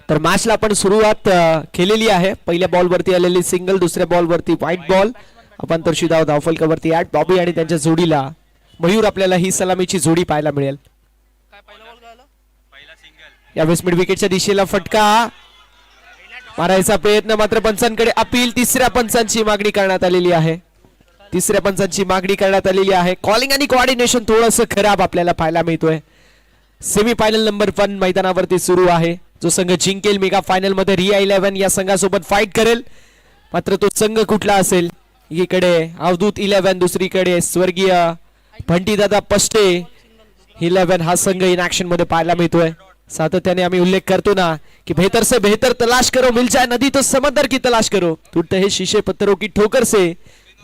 तर मॅचला आपण सुरुवात केलेली आहे. पहिल्या बॉलवरती आलेली सिंगल, दुसऱ्या बॉलवरती व्हाईट बॉल. अपांतरशी धाव धावफलकावरती 8. बॉबी आणि त्यांच्या जोडीला मयूर आपल्याला ही सलामीची जोडी पाहायला मिळेल. यावेळेस मिड विकेटच्या दिशेला फटका मारायचा प्रयत्न, मात्र पंचांकडे अपील. तिसऱ्या पंचांची मागणी करण्यात आलेली आहे. तिसऱ्या पंचांची मागणी करण्यात आलेली आहे. कॉलिंग आणि कोऑर्डिनेशन थोडंसं खराब आपल्याला पाहायला मिळतोय. सेमी फायनल नंबर 1 मैदानावरती सुरू आहे. जो संघ जिंकेल मेगा फायनल मध्ये रिया 11 या संघासोबत फाईट करेल. मात्र तो संघ कुठला असेल? एकीकडे अवधूत 11, दुसरीकडे स्वर्गीय भंटीदादा पष्टे 11 हा संघ इन ऍक्शन मध्ये पाहायला मिळतोय. सातत्याने आम्ही उल्लेख करतो ना कि बेहतर से बेहतर तलाश करो, मिल जाए नदी तो समंदर की तलाश करो. टूटते हैं शीशे पत्थरों की ठोकर से,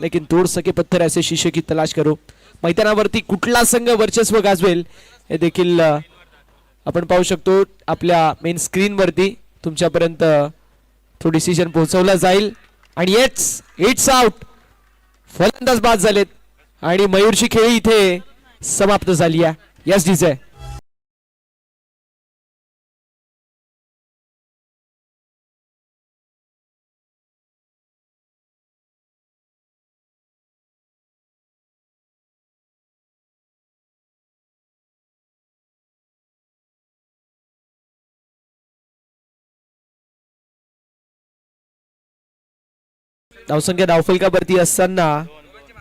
लेकिन तोड़ सके पत्थर ऐसे शीशे की तलाश करो. मैदानावरती कुठला संघ वर्चस्व गाजवेल हे देखील आपण पाहू शकतो. आपल्या मेन स्क्रीन वरती तुमच्यापर्यंत तो डिसिजन पोहोचवला जाईल. आणि इट्स आउट. फलंदाज बाद झालेत आणि मयूरची खेळी इथे समाप्त झाली आहे. Yes DJ. धावसंख्या धावफलकावरती असताना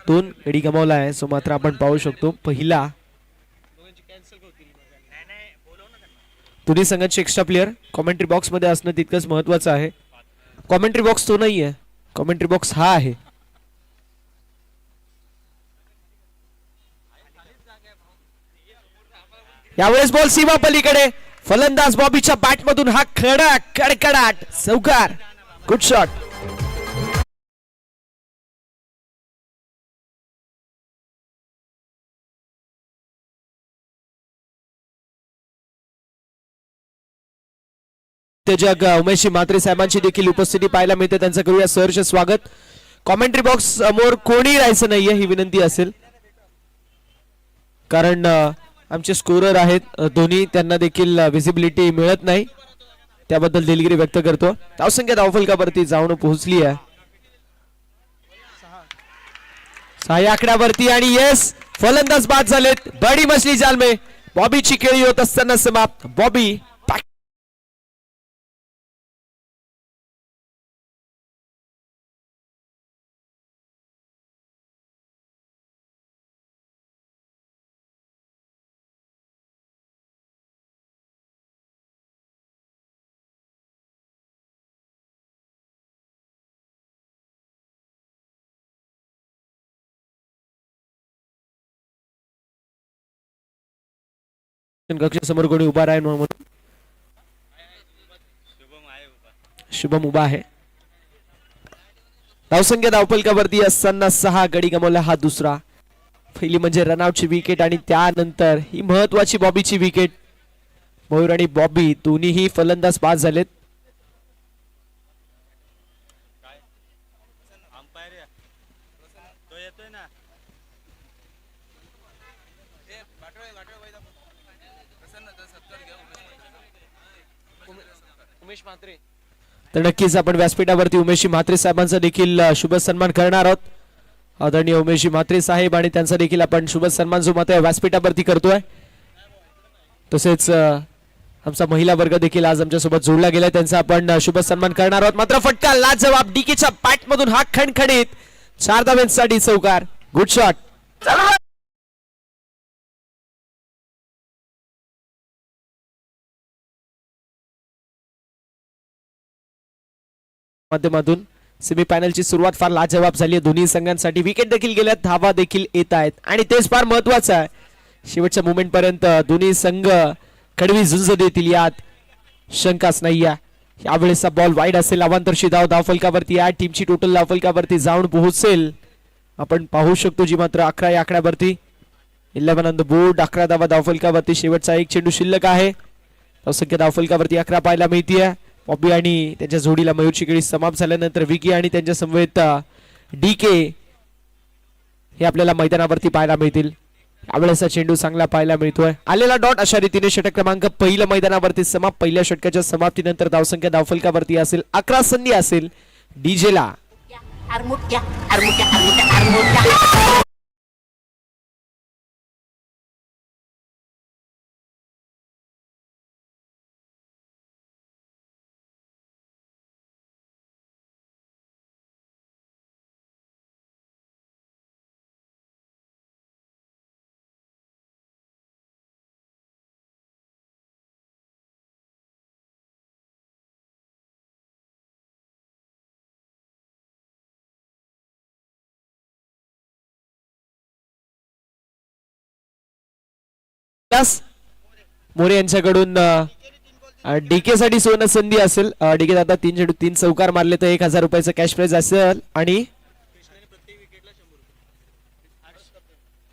2 गडी गमावला आहे. सो मात्र आपण पाहू शकतो पहिला दोन्ही संघांचे एक्स्ट्रा प्लेअर कॉमेंट्री बॉक्स मध्ये असणं तितकंच महत्वाचं आहे. कॉमेंट्री बॉक्स तो नाहीये, कॉमेंट्री बॉक्स हा आहे. यावेळेस बॉल सीमा पलीकडे. फलंदाज बॉबीच्या बॅट मधून हा कडकडाट चौकार. Good shot. जग उमेशजी म्हात्रे साहेबांची देखील उपस्थिती पाहायला मिळते. त्यांचं करूया सहर्ष स्वागत. कॉमेंट्री बॉक्स समोर कोणी राहायचं नाहीये ही विनंती असेल, कारण आमचे स्कोरर आहेत दोन्ही, त्यांना देखील विजिबिलिटी मिळत नाही. त्याबद्दल दिलगिरी व्यक्त करतो. धावसंख्या धावफलकावरती जाऊन पोहोचली आहे 6 आकड्यावरती. आणि येस, फलंदाज बाद झालेत. बडी मछली जाल में बॉबीची खेळी होत असताना समाप्त. बॉबी समोर कोणी उभा राहील म्हणून शुभम उभा आहे. धावसंख्या धावफलकावरती असताना 6 गडी गमावला हा दुसरा. पहिली म्हणजे रनआउटची विकेट आणि त्यानंतर ही महत्वाची बॉबीची विकेट. मयूर आणि बॉबी दोन्हीही फलंदाज बाद झालेत. तर नक्कीच आपण व्यासपीठावरती उमेशजी म्हात्रे साहेबांचा देखील शुभ सन्मान करणार आहोत. आदरणीय उमेशजी म्हात्रे साहेब आणि त्यांचा देखील आपण शुभ सन्मान जो मात्र व्यासपीठावरती करतोय. तसेच आमचा महिला वर्ग देखील आज आमच्या सोबत जोडला गेला, त्यांचा आपण शुभ सन्मान करणार आहोत. मात्र फटका लाजवाब डीकेच्या बॅट मधून हा खणखणीत 4 धावांसाठी चौकार. Good shot. माध्यमातून सेमीफायनलची सुरुवात फार लाजवाब झाली आहे दोन्ही संघांसाठी. विकेट देखील गेल्यात, धावा देखील येत आहेत आणि तेच फार महत्वाचं आहे. शेवटच्या मोमेंट पर्यंत दोन्ही संघ कडवी झुंज देतील यात शंकाच नाही आहे. यावेळेसचा बॉल वाईड असेल. अवांतरशी धाव धावफलकावरती या टीमची टोटल धावफलकावरती जाऊन पोहोचेल आपण पाहू शकतो. जी मात्र 11 या आकड्यावरती 11 ऑन द बोर्ड. 11 धावा धावफलकावरती. शेवटचा एक चेंडू शिल्लक आहे. धावसंख्या धावफलकावरती 11 पाहायला मिळतीये. बॉबी आणि त्यांच्या जोडीला मयूरची खेळी समाप्त झाल्यानंतर विकी आणि त्यांच्या समवेत डीके हे आपल्याला मैदानावरती पाहायला मिळतील. यावेळेस चेंडू चांगला पाहायला मिळतोय. आलेला डॉट अशा रीतीने षटक क्रमांक पहिलं मैदानावरती समाप्त. पहिल्या षटकाच्या समाप्तीनंतर धावसंख्या धावफलकावरती असेल 11. संधी असेल डीजेला. मोरे यांच्याकडून डीके साठी सुवर्ण संधी असेल. डीके आता 3 चेंडू 3 चौकार मारले तर 1000 रुपयाचं कॅश प्राइज असेल. आणि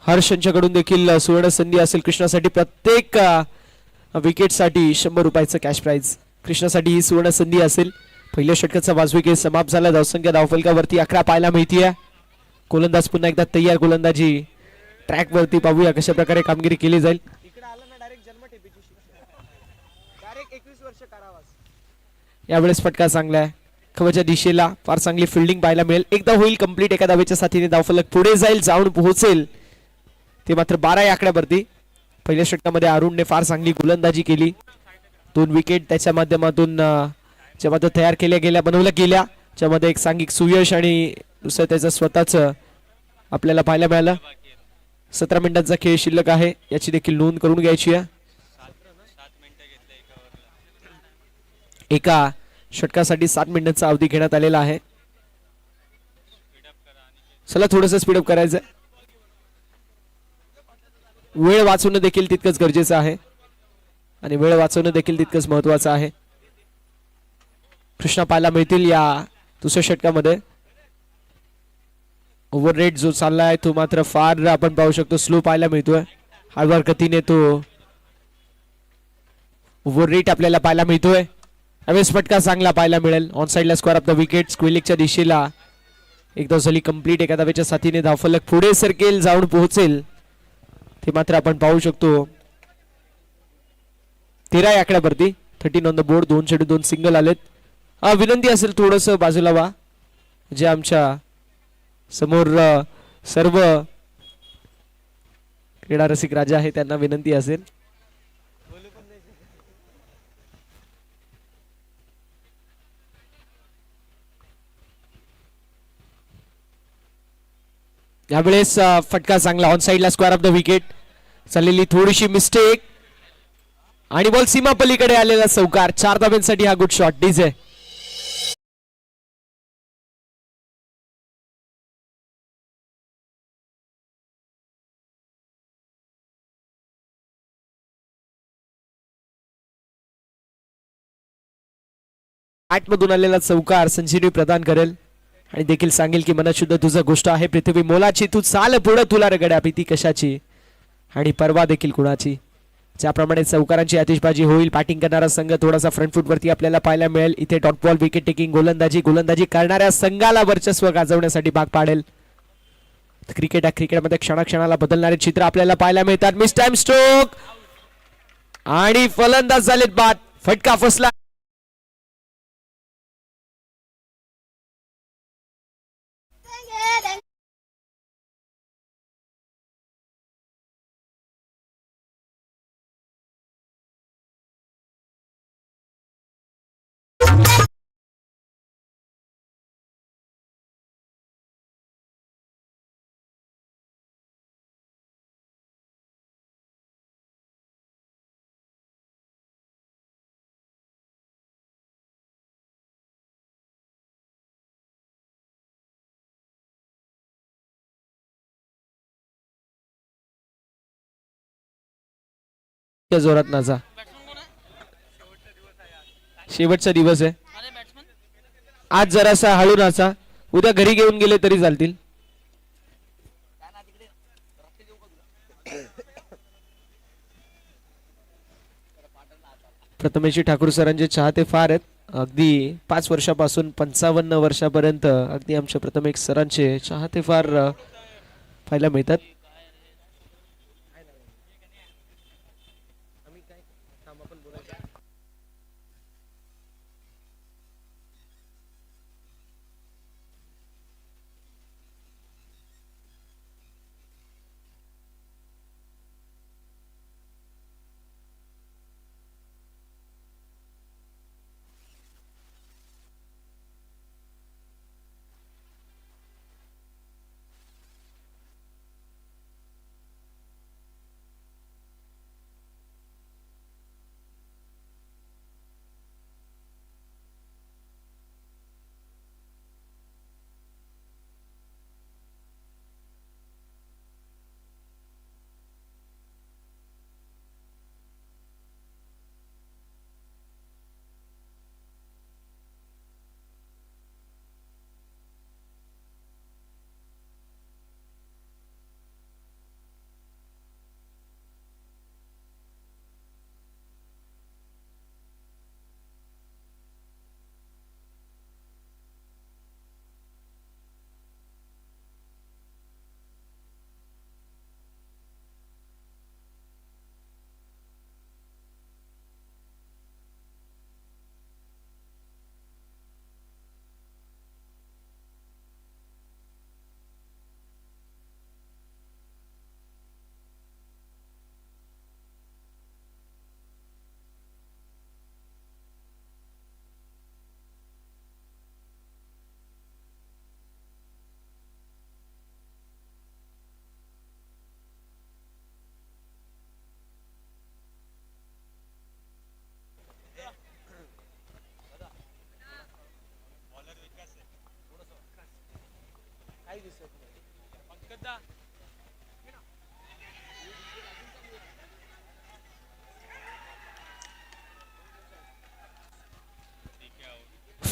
हर्ष यांच्याकडून देखील सुवर्ण संधी असेल. कृष्णासाठी प्रत्येक विकेट साठी 100 रुपयाचं कॅश प्राइज. कृष्णासाठी ही सुवर्ण संधी असेल. पहिल्या षटकाचा 5 विकेट समाप्त झाला. धावसंख्या धावफलकावरती 11 पाहायला मिळतीये. गोलंदाज पुन्हा एकदा तयार. गोलंदाजी ट्रॅक वरती पाहूया कशा प्रकारे कामगिरी केली जाईल. यावेळेस फटका चांगला आहे. खवच्या दिशेला फार चांगली फिल्डिंग पाहायला मिळेल. एकदा होईल कंप्लीट. एका धावेच्या साथीने धावफलक पुढे जाईल, जाऊन पोहोचेल. ते मात्र 12 या आकड्यावरती. पहिल्या षटकामध्ये अरुणने फार चांगली गोलंदाजी केली. 2 विकेट त्याच्या माध्यमातून ज्यामध्ये तयार केल्या गेल्या, बनवल्या गेल्या, ज्यामध्ये एक सांघिक सुयश आणि दुसरं त्याचं स्वतःच आपल्याला पाहायला मिळालं. 17 मिनिटांचा खेळ शिल्लक आहे, याची देखील नोंद करून घ्यायची आहे. एका षटकासाठी 7 मिनिटांचा अवधी घेण्यात आलेला आहे. चला थोडंसं स्पीडअप करायचं. वेळ वाचवणं देखील तितकंच गरजेचं आहे आणि वेळ वाचवणं देखील तितकंच महत्वाचं आहे. कृष्णा पाहायला मिळतील या दुसऱ्या षटकामध्ये. ओव्हर रेट जो चाललाय तो मात्र फार आपण पाहू शकतो स्लो पाहायला मिळतोय. हळूवार गतीने तो ओव्हर रेट आपल्याला पाहायला मिळतोय. यावेळेस फटका चांगला पाहायला मिळेल. ऑन साइडला स्क्वेअर ऑफ द विकेट. स्क्वेलिकच्या दिशेला एकदा झाली कंप्लीट. एका धावेच्या साथीने धावफलक पुढे सरकेल, जाऊन पोहोचेल. ते मात्र आपण पाहू शकतो. 13 या आकड्यावरती. 13 ऑन द बोर्ड. 2 चेंडू 2 सिंगल आलेत. विनंती असेल थोडस बाजूला व्हा, जे आमच्या समोर सर्व क्रीडा रसिक राजा आहे त्यांना विनंती असेल. यावेळेस फटका चांगला. ऑन साइडला स्क्वेअर ऑफ द विकेट. चाललेली थोडीशी मिस्टेक आणि बॉल सीमा पलीकडे आलेला चौकार. 4 धाब्यांसाठी हा गुड शॉट. डीजे मधून आलेला चौकार संजीवनी प्रदान करेल आणि देखील सांगेल की मनात शुद्ध तुझा गोष्ट आहे पृथ्वी मोलाची. तू चाल पुढे, तुला रगड्या भीती कशाची आणि परवा देखील कुणाची. ज्याप्रमाणे चौकारांची आतिषबाजी होईल, बॅटिंग करणारा संघ थोडासा फ्रंट फूट वरती आपल्याला पाहायला मिळेल. इथे डॉट बॉल विकेट टेकिंग गोलंदाजी करणाऱ्या संघाला वर्चस्व गाजवण्यासाठी भाग पाडेल. क्रिकेटमध्ये क्षणाक्षणाला बदलणारे चित्र आपल्याला पाहायला मिळतात. मिस टाइम स्ट्रोक आणि फलंदाज झालेत बाद. फटका फसला. जोरात नाचा. शेवटचा दिवस आहे आज. जरासा हळू नाचा. उद्या घरी घेऊन गेले तरी चालतील. प्रथमेशी ठाकूर सरांचे चाहते फार आहेत. अगदी 5 वर्षापासून 55 वर्षापर्यंत अगदी आमच्या प्रथमेश सरांचे चाहते फार पाहायला मिळतात.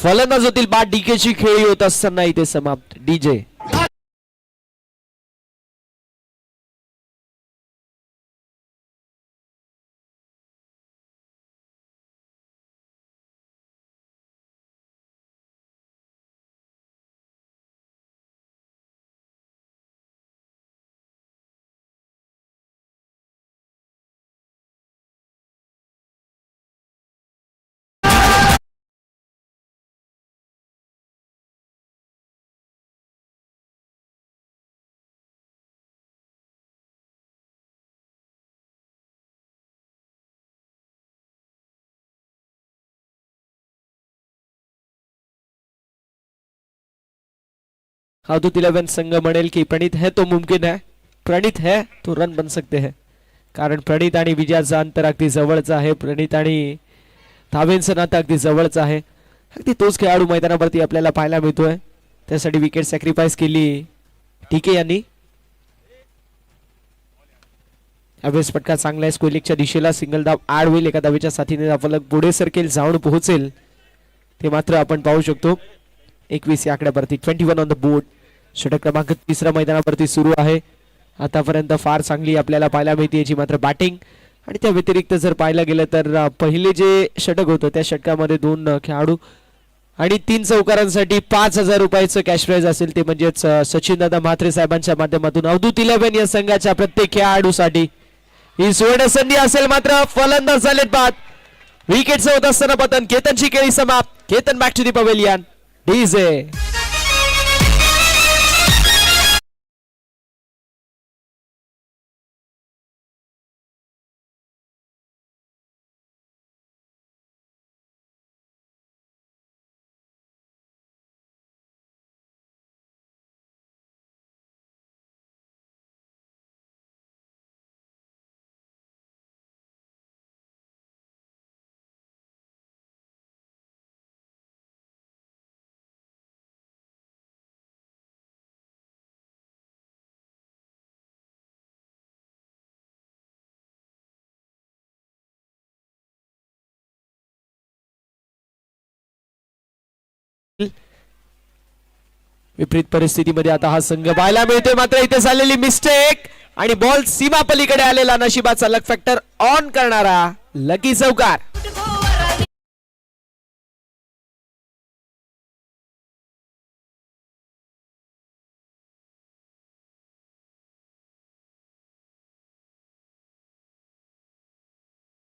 फलंदाज होतील बाद. डीकेची खेळी होत असताना इथे समाप्त. डीजे अवधूत 11 संघ म्हणेल की प्रणीत है तो मुमकिन है, प्रणीत है तो रन बन सकते हैं. कारण प्रणीत आणि विजयाचं अंतर अगदी जवळचं आहे. प्रणीत आणि धावेंचं नातं अगदी जवळचं आहे. अगदी तोच खेळाडू मैदानावरती आपल्याला पाहायला मिळतोय. त्यासाठी विकेट सॅक्रिफाईस केली टीके यांनी. यावेळेस फटका चांगला आहे. स्कोलिकच्या दिशेला सिंगल धाव ऍड होईल. एका धावेच्या साथीने धावफलक पुढे सरकेल, जाऊन पोहोचेल ते मात्र आपण पाहू शकतो. 21 या आकड्यावरती 21 ऑन द बोर्ड. षटक क्रमांक 3 मैदानावरती सुरू आहे. आतापर्यंत फार चांगली आपल्याला पाहायला मिळते याची मात्र बॅटिंग. आणि त्या व्यतिरिक्त जर पाहायला गेलं तर पहिले जे षटक होतं त्या षटकामध्ये 2 खेळाडू आणि 3 चौकारांसाठी 5,000 रुपयाचं कॅश प्राइज असेल. ते म्हणजेच सचिन दादा म्हात्रे साहेबांच्या माध्यमातून अवधूत 11 या संघाच्या प्रत्येक खेळाडूसाठी ही सुवर्ण संधी असेल. मात्र फलंदाज झालेत बाद. विकेटचं होत असताना पतन. केतनची खेळी समाप्त. Ketan back to the pavilion. डीजे विपरीत परिस्थितीमध्ये आता हा संघ पाहायला मिळतोय. मात्र इथे झालेली मिस्टेक आणि बॉल सीमा पलीकडे आलेला. नशिबाचा लक फॅक्टर ऑन करणारा लकी चौकार.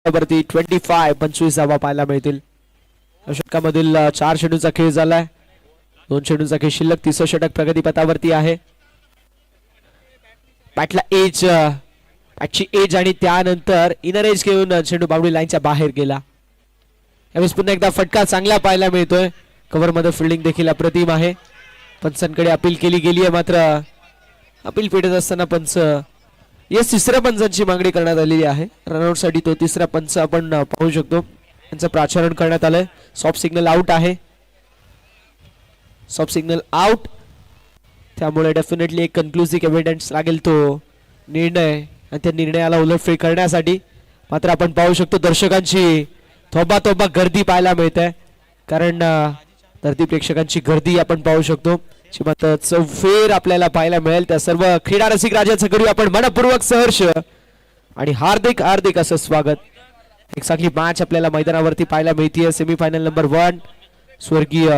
वरती 25 धावा पाहायला मिळतील. षटकामधील 4 चेंडूचा खेळ झालाय. 2 चेंडूचा खेळ शिल्लक. 3रं षटक प्रगतीपथावरती आहे. बॅटला एज, बॅटची एज आणि त्यानंतर इनर एज घेऊन चेंडू बाउंड्री लाईनच्या बाहेर गेला. यावेळेस पुन्हा एकदा फटका चांगला पाहायला मिळतोय. कव्हर मध्ये फिल्डिंग देखील अप्रतिम आहे. पंचांकडे अपील केली गेली आहे. मात्र अपील फेडत असताना पंच येस 3ऱ्या पंचांची मागणी करण्यात आलेली आहे. रनआउट साठी तो 3रा पंच आपण पाहू शकतो. त्यांचं प्राचारण करण्यात आलंय. सॉफ्ट सिग्नल आउट आहे. Soft signal out. त्यामुळे डेफिनेटली एक कन्क्लुसिव्ह एव्हिडन्स लागेल तो निर्णय. आणि त्या निर्णयाला उलटफेर करण्यासाठी मात्र आपण पाहू शकतो दर्शकांची थोबा गर्दी पाहायला मिळते. कारण धरती प्रेक्षकांची गर्दी आपण पाहू शकतो. मात्र चौफेर आपल्याला पाहायला मिळेल. त्या सर्व क्रीडा रसिक राजाचं करूया आपण मनपूर्वक सहर्ष आणि हार्दिक हार्दिक असं स्वागत. एक चांगली मॅच आपल्याला मैदानावरती पाहायला मिळते. सेमीफायनल नंबर 1 स्वर्गीय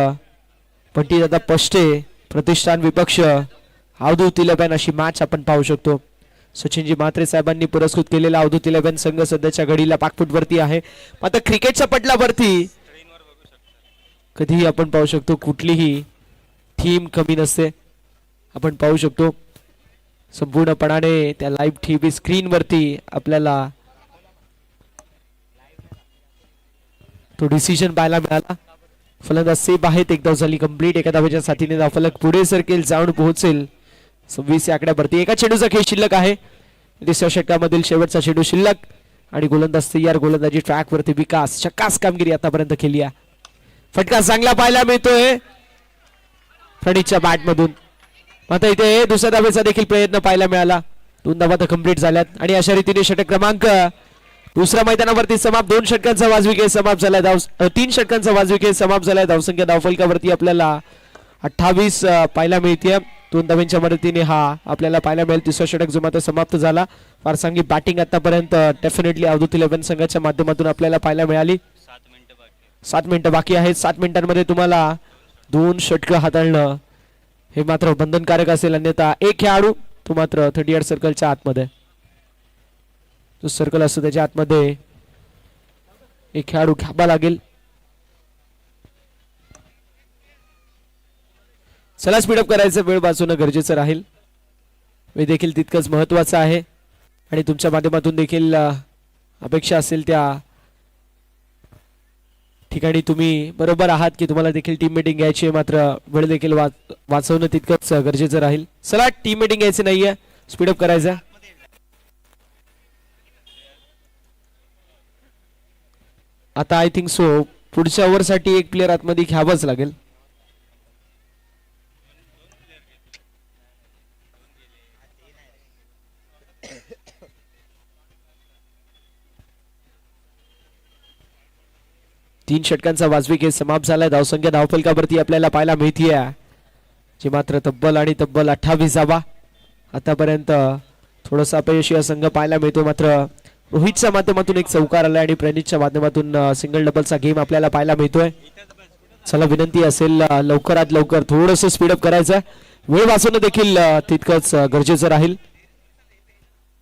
पंडितदादा पष्टे प्रतिष्ठान विपक्ष अवधूत 11 अशी मॅच आपण पाहू शकतो. सचिनजी म्हात्रे साहेबांनी पुरस्कृत केलेला अवधूत 11 संघ सध्याच्या घडीला पाकफूट वरती आहे. मात्र क्रिकेटच्या पटलावरती कधीही आपण पाहू शकतो कुठलीही थीम कमी नसते. आपण पाहू शकतो संपूर्णपणाने त्या लाईव्ह टीव्ही स्क्रीन वरती आपल्याला तो डिसिजन पाहायला मिळाला. फलंदाज सेफ आहेत. एक धाव झाली कंप्लीट. एका धावेच्या साथीने धावफलक पुढे सरकेल, जाऊन पोहोचेल 26 या आकड्यावरती. एका चेंडूचा खेळ शिल्लक आहे. 3ऱ्या षटकामधील शेवटचा चेंडू शिल्लक आणि गोलंदाज तयार. गोलंदाजी ट्रॅक वरती विकास चक्कास कामगिरी आतापर्यंत केली आहे. फटका चांगला पाहायला मिळतोय प्रणीतच्या बॅट मधून. मात्र इथे 2ऱ्या धावेचा देखील प्रयत्न पाहायला मिळाला. 2 धावा तर कंप्लीट झाल्यात आणि अशा रीतीने षटक क्रमांक दुसऱ्या मैदानावरती समाप्त 2 षटकांचा वाजवी खेळ समाप्त झालाय. 3 षटकांचा वाजवी खेळ समाप्त झालाय. धावसंख्या धावफलकावरती आपल्याला 28 पाहायला मिळते. 2 धावांच्या मदतीने हा आपल्याला पाहायला मिळेल. तिसरा षटक जो मात्र समाप्त झाला. फार चांगली बॅटिंग आतापर्यंत डेफिनेटली अवधूत 11 संघाच्या माध्यमातून आपल्याला पाहायला मिळाली. 7 मिनिटं बाकी आहेत. 7 मिनिटांमध्ये तुम्हाला 2 षटकं हाताळणं हे मात्र बंधनकारक असेल. अन्यथा एक खेळाडू तो मात्र 38 सर्कलच्या आतमध्ये, जो सर्कल असतो त्याच्या आतमध्ये एक खेळाडू घ्यावा लागेल. चला स्पीडअप करायचं, वेळ वाचवणं गरजेचं राहील. वेळ देखील तितकंच महत्वाचं आहे आणि तुमच्या माध्यमातून देखील अपेक्षा असेल त्या ठिकाणी तुम्ही बरोबर आहात की तुम्हाला देखील टीम मीटिंग घ्यायची आहे. मात्र वेळ देखील वाचवणं तितकंच गरजेचं राहील. चला टीम मीटिंग घ्यायची नाहीये, स्पीडअप करायचं. आता आय थिंक सो पुढच्या ओव्हरसाठी एक प्लेअर आतमध्ये घ्यावंच लागेल. तीन षटकांचा वाजवी खेळ समाप्त झालाय. धावसंख्या धावफलकावरती आपल्याला पाहायला मिळतीये जी मात्र तब्बल 28 आतापर्यंत थोडंसं अपयशी हा संघ पाहायला मिळतो. मात्र रोहितच्या माध्यमातून एक चौकार आलाय आणि प्रणितच्या माध्यमातून सिंगल डबलचा गेम आपल्याला पाहायला मिळतोय. चला विनंती असेल लवकरात लवकर थोडंसं स्पीडअप करायचं, वेळ वाचवणं देखील तितकंच गरजेचं राहील.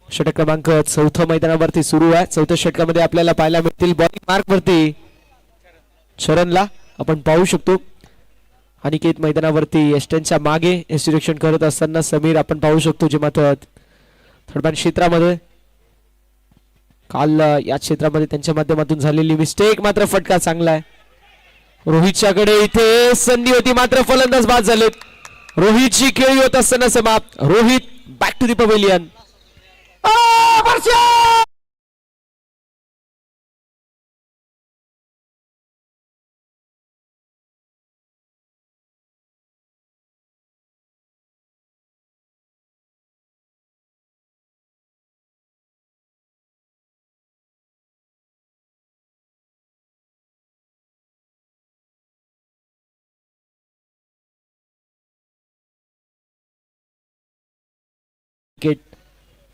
षटक क्रमांक 4 मैदानावरती सुरू आहे. 4थ्या षटकामध्ये आपल्याला पाहायला मिळतील बॉलिंग मार्क वरती शरणला आपण पाहू शकतो. अनिकेत मैदानावरती एस्टनच्या मागे एक्सिक्युशन करत असताना समीर आपण पाहू शकतो, जे मात्र थर्डमॅन क्षेत्रामध्ये काल या क्षेत्रामध्ये त्यांच्या माध्यमातून झालेली मिस्टेक. मात्र फटका चांगला आहे रोहितच्याकडे. इथे संधी होती मात्र फलंदाज बाद झालेत. रोहितची खेळी होत असताना समाप्त. Rohit back to the pavilion.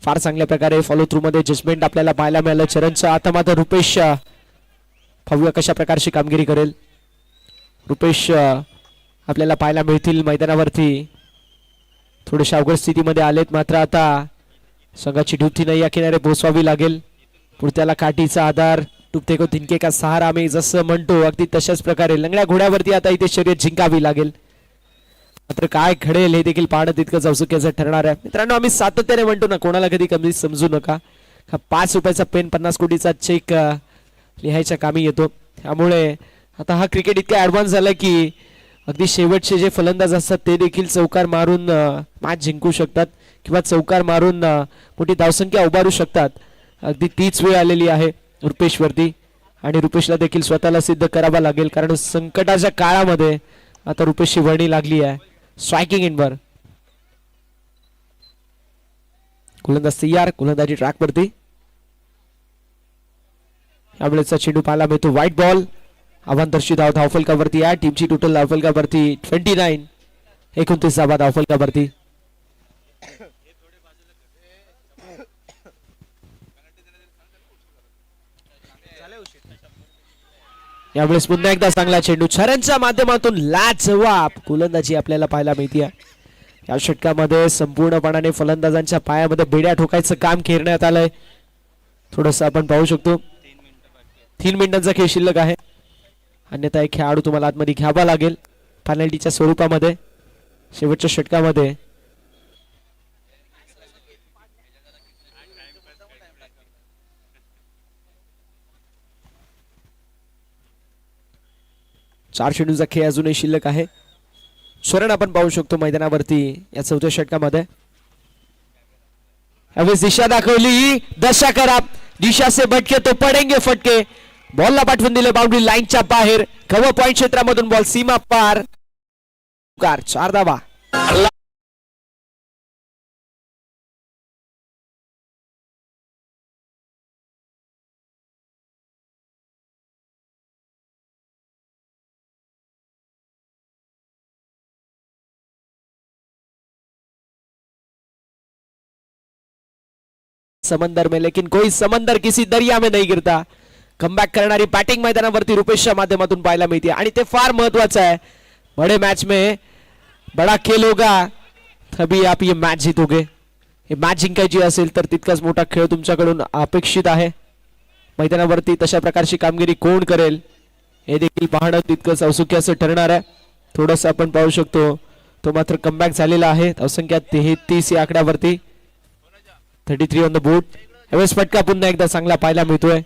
फार चांगल्या प्रकारे फॉलो थ्रू मध्ये जजमेंट आपल्याला पाहायला मिळालं चरणचं. आता मात्र रुपेश पाहूया कशा प्रकारची कामगिरी करेल. रुपेश आपल्याला पाहायला मिळतील मैदानावरती थोडेशा अवघड स्थितीमध्ये आलेत. मात्र आता संघाची ड्युटी नाही या किनारे पोहोचवावी लागेल. पुढच्याला काठीचा आधार, टुकते को तिनके का सहारा आम्ही जसं म्हणतो अगदी तशाच प्रकारे लंगड्या घोड्यावरती आता इथे शर्यत जिंकावी लागेल. मात्र काय घडेल हे देखील पाहणं तितकंच औत्सुक्याचं ठरणार आहे. मित्रांनो आम्ही सातत्याने म्हणतो ना, कोणाला कधी कमी समजू नका. 5 रुपयाचा पेन 50 कोटीचा चेक लिहायच्या कामी येतो. त्यामुळे आता हा क्रिकेट इतका ऍडव्हान्स झाला की अगदी शेवटचे जे फलंदाज असतात ते देखील चौकार मारून मॅच जिंकू शकतात किंवा चौकार मारून मोठी धावसंख्या उभारू शकतात. अगदी तीच वेळ आलेली आहे रुपेशवरती आणि रुपेशला देखील स्वतःला सिद्ध करावा लागेल, कारण संकटाच्या काळामध्ये आता रुपेशची वर्णी लागली आहे. स्ट्रायकिंग इनवर गोलंदाज तयार, गोलंदाजी ट्रॅक वरती. यावेळेचा चेंडू पाहायला मिळतो व्हाईट बॉल. आव्हानदर्शी धाव धावफलकावरती आहे. टीमची टोटल धावफलकावरती 29, 29 धावा धावफलकावरती. यावेळेस पुन्हा एकदा चांगला चेंडू चरणच्या माध्यमातून लाजवाब गोलंदाजी आपल्याला पाहायला मिळते. या षटकामध्ये संपूर्णपणाने फलंदाजांच्या पायामध्ये बेड्या ठोकायचं काम खेळण्यात आलंय. थोडस आपण पाहू शकतो 3 मिनिटांचा खेळ शिल्लक आहे. अन्यथा एक खेळाडू तुम्हाला आतमध्ये घ्यावा लागेल पेनल्टीच्या स्वरूपामध्ये शेवटच्या षटकामध्ये. चार चेंडूचा खेळ अजूनही शिल्लक आहे. शरण आपण पाहू शकतो मैदानावरती या 4थ्या षटकामध्ये. यावेळेस दिशा दाखवली, दशा करा, दिशा से भटके तो पडेंगे फटके. बॉलला पाठवून दिले बाउंड्री लाईनच्या बाहेर. कव्हर पॉइंट क्षेत्रामधून बॉल सीमा पार. 4 धावा. समंदर में लेकिन कोई समंदर किसी दरिया में नहीं गिरता. कमबॅक करणारी बॅटिंग मैदानावरती रुपेशच्या माध्यमातून पाहायला मिळते आणि ते फार महत्वाचं आहे. बड़े मैच में बड़ा खेल होगा तभी आप ये मैच जीतोगे. हे मॅच जिंकायची असेल तर तितकाच मोठा खेळ तुमच्याकडून अपेक्षित आहे. मैदानावरती तशा प्रकारची कामगिरी कोण करेल हे देखील पाहणं तितकंच औत्सुक्याचं ठरणार आहे. थोडंसं आपण पाहू शकतो तो मात्र कमबॅक झालेला आहे. धावसंख्या 33 या आकड्यावरती 33 ऑन द बोर्ड. यावेळेस फटका पुन्हा एकदा चांगला पाहायला मिळतोय.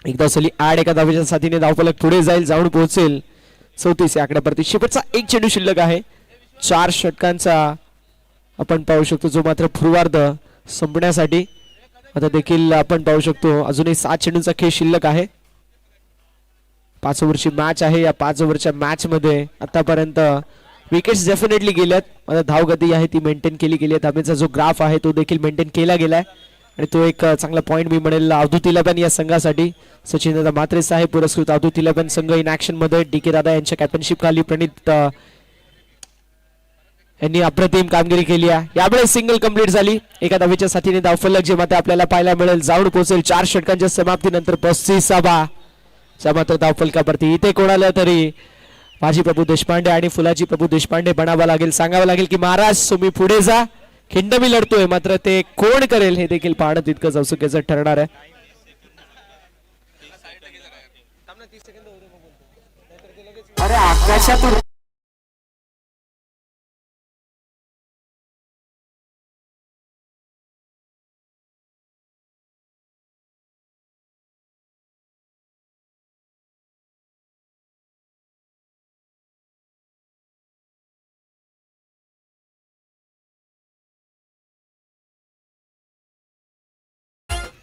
एकदा सली आड एका धावेच्या साथीने धावफलक पुढे जाईल, जाऊन पोहोचेल 34 या आकड्यावरती. शेवटचा एक चेंडू शिल्लक आहे. 4 षटकांचा आपण पाहू शकतो जो मात्र पूर्वार्ध संपण्यासाठी आता देखील आपण पाहू शकतो अजूनही 7 चेंडूंचा खेळ शिल्लक आहे. 5 ओव्हरची मॅच आहे. या 5 ओव्हरच्या मॅच मध्ये आतापर्यंत विकेट्स डेफिनेटली गेल्यात. आता धावगती आहे ती मेंटेन केली गेली आहे. धावेचा जो ग्राफ आहे तो देखील मेंटेन केला गेलाय आणि तो एक चांगला पॉइंट मी म्हणेल अवधूत इलेव्हन या संघासाठी. सचिन दादा म्हात्रे साहेब पुरस्कृत अवधूत इलेव्हन संघ इन ऍक्शन मध्ये डीके दादा यांच्या कॅप्टनशिप खाली प्रणित यांनी अप्रतिम कामगिरी केली आहे. यावेळेस सिंगल कंप्लीट झाली. एका धावेच्या साथीने धावफलक जे मात्र आपल्याला पाहायला मिळेल, जाऊन पोहोचेल 4 षटकांच्या समाप्तीनंतर 35 मात्र धावफलकावरती. इथे कोणाला तरी बाजी प्रभू देशपांडे आणि फुलाजी प्रभू देशपांडे बनावं लागेल, सांगावं लागेल की महाराज तुम्ही पुढे जा, खिंड मी लढतोय. मात्र ते कोण करेल हे देखील पाहणं तितकंच औत्सुक्याचं ठरणार आहे. अरे आकाशातून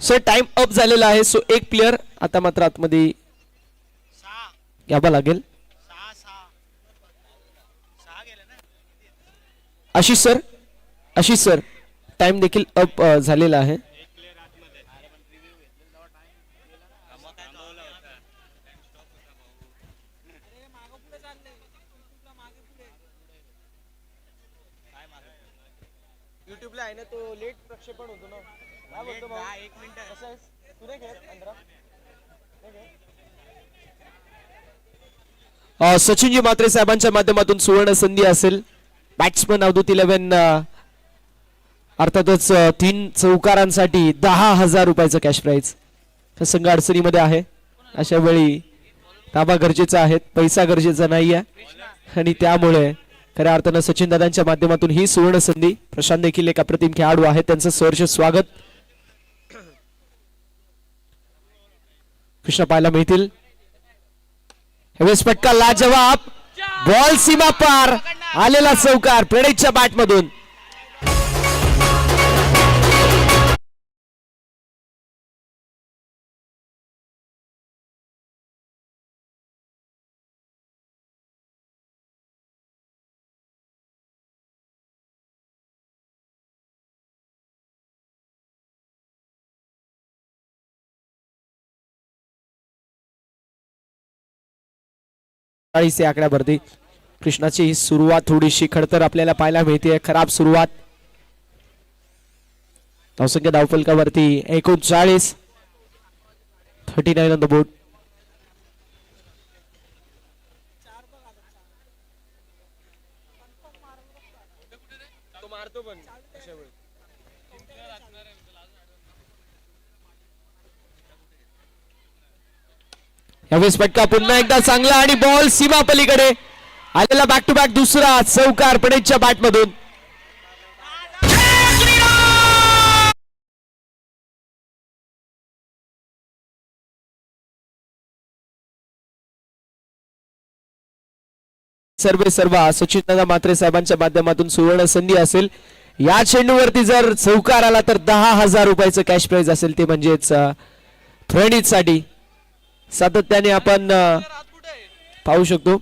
सर टाइम अप झालेला आहे. सो एक प्लेयर आता मात्र आतमध्ये घ्यावा लागेल. आशिष सर टाइम देखील अप झालेला आहे. युट्यूबला आहे ना तो लेट प्रक्षेपण होतो ना. काय बोलतो भाऊ? 1 मिनिट कसं आहे तू नाही खेळत 15 सचिनजी म्हात्रे साहेबांच्या माध्यमातून सुवर्ण संधी असेल. बॅट्समन अवधूत इलेव्हन अर्थातच 3 चौकारांसाठी 10,000 रुपयाचं कॅश प्राइज. संघ अडचणीमध्ये आहे, अशा वेळी ताबा गरजेचा आहे, पैसा गरजेचा नाही आहे आणि त्यामुळे खऱ्या अर्थानं सचिन दादांच्या माध्यमातून ही सुवर्ण संधी. प्रशांत देखील एक अप्रतिम खेळाडू आहे, त्यांचं सहर्ष स्वागत. कृष्ण पाहायला मिळतील. यावेळेस फटका लाजवाब, बॉल सीमा पार आलेला चौकार प्रणीतच्या बॅट मधून. आकड्यावरती कृष्णाची ही सुरुवात थोडीशी खडतर आपल्याला पाहायला मिळते. खराब सुरुवात. धावसंख्या धावफलकावरती 39, 39 ऑन द बोर्ड. तो मारतो पण अशा वेळी. यावेळेस फटका पुन्हा एकदा चांगला आणि बॉल सीमा पलीकडे आलेला. बॅक टू बॅक दुसरा चौकार प्रणीतच्या बॅट मधून. सर्व सचिन दादा म्हात्रे साहेबांच्या माध्यमातून सुवर्ण संधी असेल. या चेंडूवरती जर चौकार आला तर 10,000 रुपयाचं कॅश प्राइज असेल, ते म्हणजेच प्रणीत साठी. सातत्याने आपण पाहू शकतो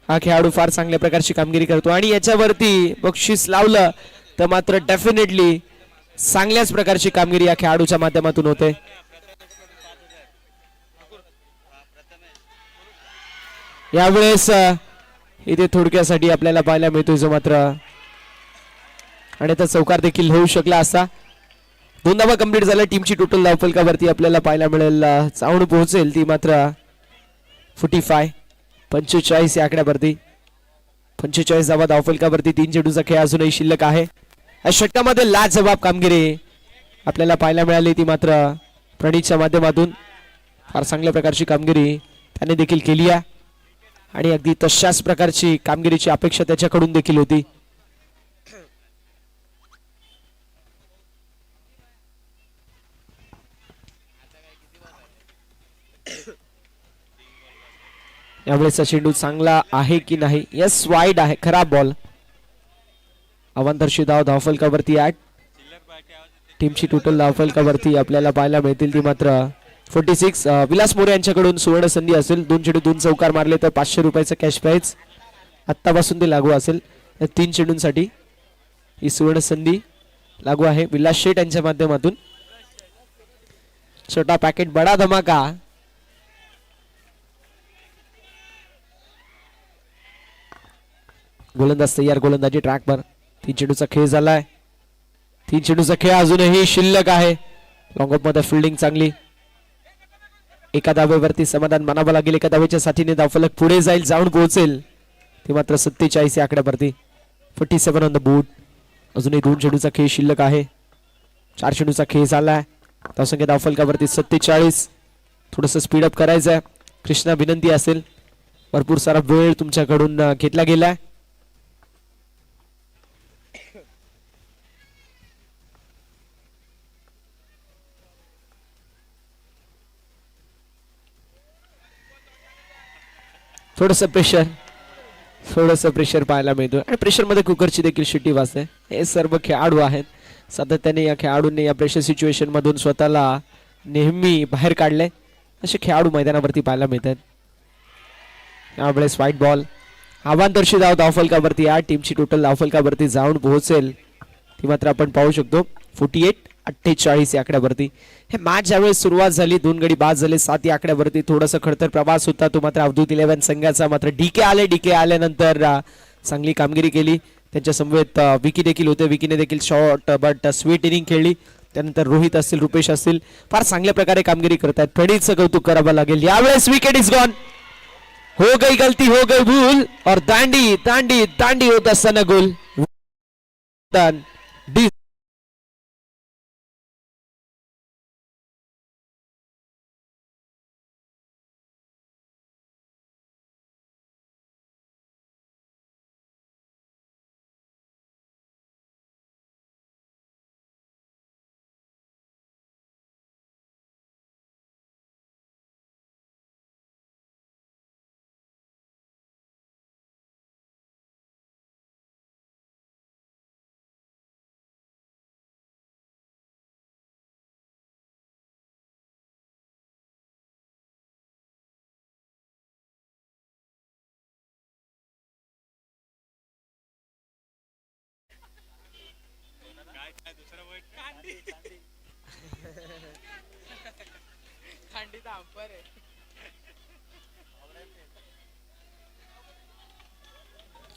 हा खेळाडू फार चांगल्या प्रकारची कामगिरी करतो आणि याच्यावरती बक्षीस लावलं तर मात्र डेफिनेटली चांगल्याच प्रकारची कामगिरी या खेळाडूच्या माध्यमातून होते. यावेळेस इथे थोडक्यासाठी आपल्याला पाहायला मिळतोय जो मात्र आणि आता चौकार देखील होऊ शकला असता. 2 धावा कंप्लीट झाल्या. टीमची टोटल धावफलकावरती आपल्याला पाहायला मिळेल जाऊन पोहोचेल ती मात्र 45 या आकड्यावरती. 45 धावा धावफलकावरती. 3 चेंडूचा खेळ अजूनही शिल्लक आहे. या षटकामध्ये लाजवाब कामगिरी आपल्याला पाहायला मिळाली ती मात्र प्रणीतच्या माध्यमातून. फार चांगल्या प्रकारची कामगिरी त्याने देखील केली आहे आणि अगदी तशाच प्रकारची कामगिरीची अपेक्षा त्याच्याकडून देखील होती. यावेळेस चेंडू चांगला आहे की नाही. यस, वाईड आहे. खराब बॉल. अवांतरशी धाव धावफलकावरती 8. टीमची टोटल धावफलकावरती आपल्याला पाहायला मिळतील ती मात्र 46. विलास मोरे यांच्याकडून सुवर्ण संधी असेल. 2 चेंडू 2 चौकार मारले तर 500 रुपयाचं कॅश प्राइज आत्तापासून ते लागू असेल. 3 चेंडूंसाठी ही सुवर्ण संधी लागू आहे. विलास शेठ यांच्या माध्यमातून. छोटा पॅकेट बडा धमाका. गोलंदाज तयार. गोलंदाजी ट्रॅकवर. 3 चेंडूचा खेळ झालाय. 3 चेंडूचा खेळ अजूनही शिल्लक आहे. लॉंग ऑफ मध्ये फिल्डिंग चांगली. एका धावेवरती समाधान मानावं लागेल. एका धावेच्या साथीने धावफलक पुढे जाईल, जाऊन पोहोचेल ते मात्र 47 या आकड्यावरती. 47 ऑन द बोर्ड. अजूनही 2 चेंडूचा खेळ शिल्लक आहे. 4 चेंडूचा खेळ झालाय. धावसंख्या धावफलकावरती 47. थोडस स्पीडअप करायचं आहे. कृष्णा, विनंती असेल. भरपूर सारा वेळ तुमच्याकडून घेतला गेलाय. थोडस प्रेशर पाहायला मिळतो आणि प्रेशर मध्ये कुकरची देखील शिट्टी वाजते. हे सर्व खेळाडू आहेत. सातत्याने या खेळाडूंनी या प्रेशर सिच्युएशन मधून स्वतःला नेहमी बाहेर काढले. असे खेळाडू मैदानावरती पाहायला मिळतात. यावेळेस व्हाईट बॉल. आव्हानदर्शी धाव धावफलकावरती. या टीमची टोटल धावफलकावरती जाऊन पोहोचेल ती मात्र आपण पाहू शकतो 48-48 या आकड्यावरती. हे मॅच ज्यावेळेस सुरुवात झाली 2 गडी बाद झाले. 7 या आकड्यावरती थोडासा खडतर प्रवास होता तो मात्र अवधूत 11 संघाचा. मात्र डीके आल्यानंतर चांगली कामगिरी केली. त्यांच्या समवेत विकी देखील होते. विकीने देखील शॉर्ट बट स्वीट इनिंग खेळली. त्यानंतर रोहित असतील, रुपेश असतील, फार चांगल्या प्रकारे कामगिरी करतात. प्रणीतचं कौतुक करावं लागेल. यावेळेस विकेट इज गॉन. हो गई गलती, हो गई भूल और दांडी दांडी दांडी होत असताना गोल.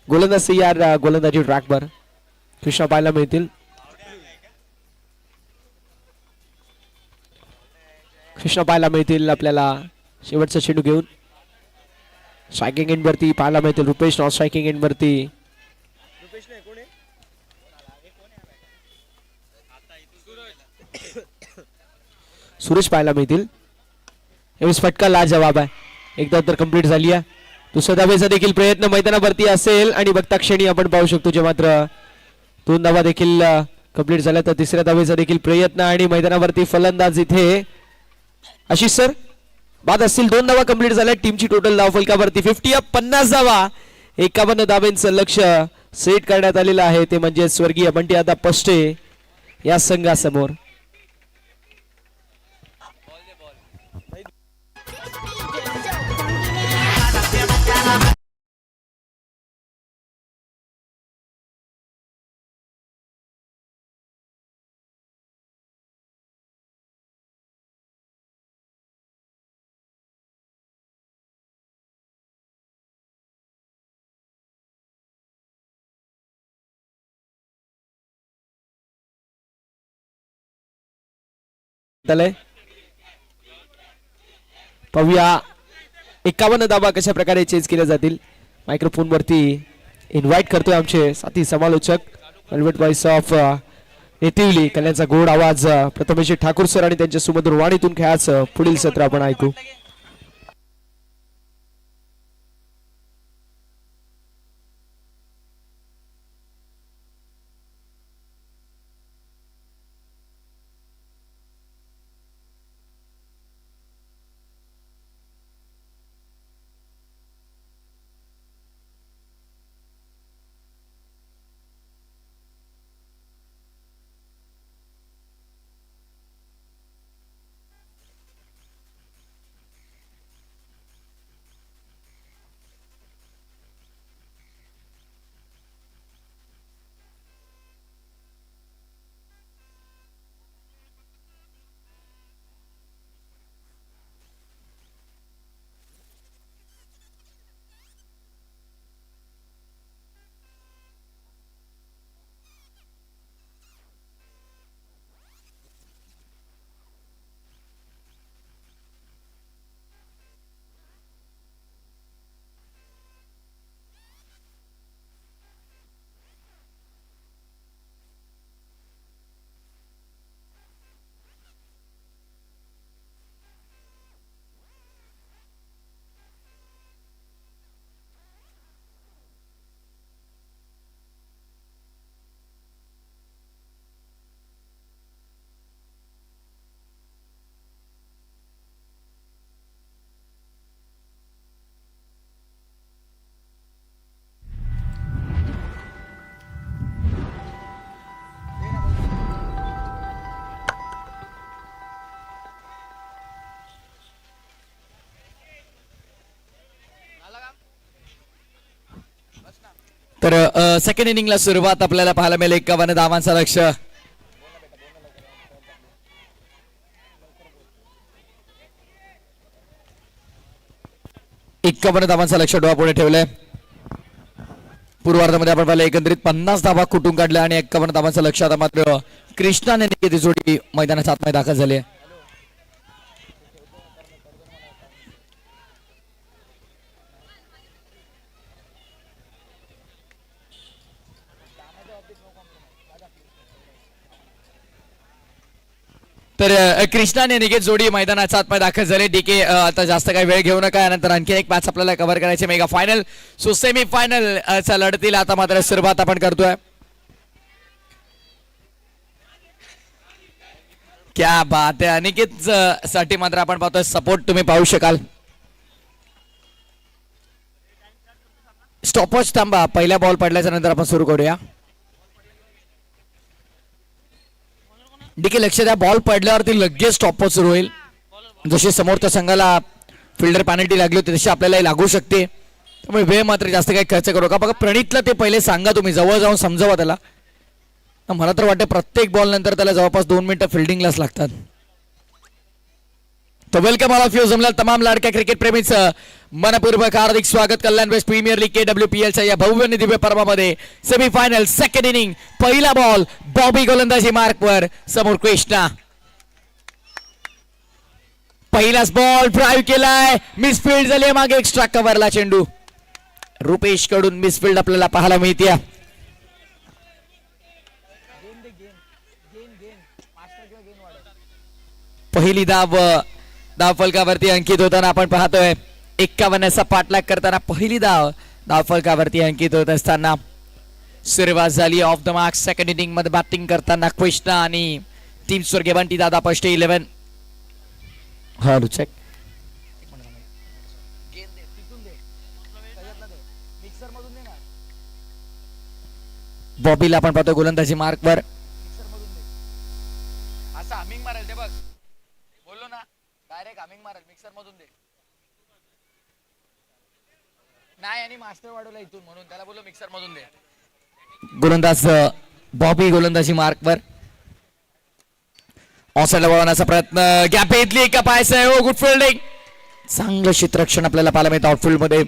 गोलंदाज यार गोलंदाजी ट्रॅकवर कृष्णा पाहायला मिळतील. आपल्याला शेवटचा चेंडू घेऊन. स्ट्रायकिंग एंड वरती पाहायला मिळतील रुपेश. नॉन स्ट्रायकिंग एंड वरती सुरेश पाहायला मिळतील. यावेळेस फटका लाजवाब आहे. एकदा तर कंप्लीट झाली आहे. दुसऱ्या धावेचा देखील प्रयत्न मैदानावरती असेल आणि बघता क्षणी आपण पाहू शकतो जे मात्र 2 धावा देखील कंप्लीट झाल्या. तर तिसऱ्या धावेचा देखील प्रयत्न आणि मैदानावरती फलंदाज इथे आशिष सर बाद असतील. 2 धावा कंप्लीट झाल्या. टीमची टोटल धावफलकावरती 50 धावा. 51 धावांचं लक्ष सेट करण्यात आलेलं आहे. ते म्हणजे स्वर्गीय बंटी दादा पष्टे या संघासमोर. आलंय. पाहूया 51 धावा कशा प्रकारे चेंज केल्या जातील. मायक्रोफोन वरती इन्व्हाइट करतोय आमचे साथी समालोचक वेलवेट व्हॉइस ऑफ नेतिवली. कल्याणचा गोड आवाज प्रथमेश ठाकूर सर आणि त्यांच्या सुमधुर वाणीतून खेळाचं पुढील सत्र आपण ऐकू. तर सेकंड इनिंगला सुरुवात आपल्याला पाहायला मिळेल. 51 धावांचा लक्ष्य. डोळ्यापुढे ठेवलंय. पूर्वार्धामध्ये आपण पाहिलं एकंदरीत 50 धावा कुठून काढल्या आणि 51 धावांचं लक्ष. आता मात्र कृष्णाने ती जोडी मैदानाच्या आतमध्ये दाखल झाली आहे. तर कृष्णाने निकेत जोडी मैदानाच्या आतमध्ये दाखल झाले. डीके आता जास्त काही वेळ घेऊ नका. यानंतर आणखी एक मॅच आपल्याला कव्हर करायचे mega final. So semi final च्या लढतीला आता मात्र सुरुवात आपण करतोय. क्या बात आहे. अनिकेत साठी मात्र आपण पाहतोय सपोर्ट तुम्ही पाहू शकाल. स्टॉपवॉच थांबा. पहिला बॉल पडल्याच्या नंतर आपण सुरू करूया. डीके लक्ष द्या. बॉल पडल्यावरती लगेच स्टॉपवॉच सुरू होईल. जशी समोरच्या संघाला फिल्डर पॅनल्टी लागली होती तशी आपल्यालाही लागू शकते. त्यामुळे वेळ मात्र जास्त काही खर्च करू नका. बघा प्रणितला ते पहिले सांगा तुम्ही. जवळ जाऊन समजावा त्याला. मला तर वाटतं प्रत्येक बॉल नंतर त्याला जवळपास 2 मिनिटं फिल्डिंगलाच लागतात. तो वेलकम ऑल ऑफ यू. जमला तमाम लाडक्या क्रिकेट प्रेमीचं मनपूर्वक हार्दिक स्वागत. कल्याण वेस्ट प्रीमियर लीग KWPL च्या या भव्य आणि दिव्य पर्वामध्ये सेमीफायनल सेकंड इनिंग. पहिला बॉल बॉबी गोलंदाजी मार्कवर. समोर कृष्णा. पहिलाच बॉल ड्राईव्ह केलाय. मिसफिल्ड झाली. मागे एक्स्ट्रा कव्हरला चेंडू. रुपेश कडून मिसफिल्ड आपल्याला पाहायला मिळते. पहिली धाव फलकावरती अंकित होताना आपण पाहतोय. 51चा पाठलाग करताना पहिली धाव फलकावरती अंकित होत असताना सुरुवात झाली. Of the mark second inning मध्ये बॅटिंग करताना कृष्णा आणि टीम स्वर्गीय बंटी दादा पष्टे 11. हा चेक. बॉबीला आपण पाहतो गोलंदाजी मार्कवर. असं हमिंग मारेल ते बघ. बोललो ना डायरेक्ट हमिंग मारेल. मिक्सर मधून दे. नाही आणि मास्टर वाढवला इथून म्हणून त्याला बोललो मिक्सर मधून दे. गोलंदाज बॉबी गोलंदाजी मार्कवर. ऑफसाइडला वळवण्याचा प्रयत्न. गॅप घेतली का पाहायचं. हो गुड फिल्डिंग. चांगलं क्षेत्ररक्षण आपल्याला पाहायला मिळतं आउटफील्ड मध्ये.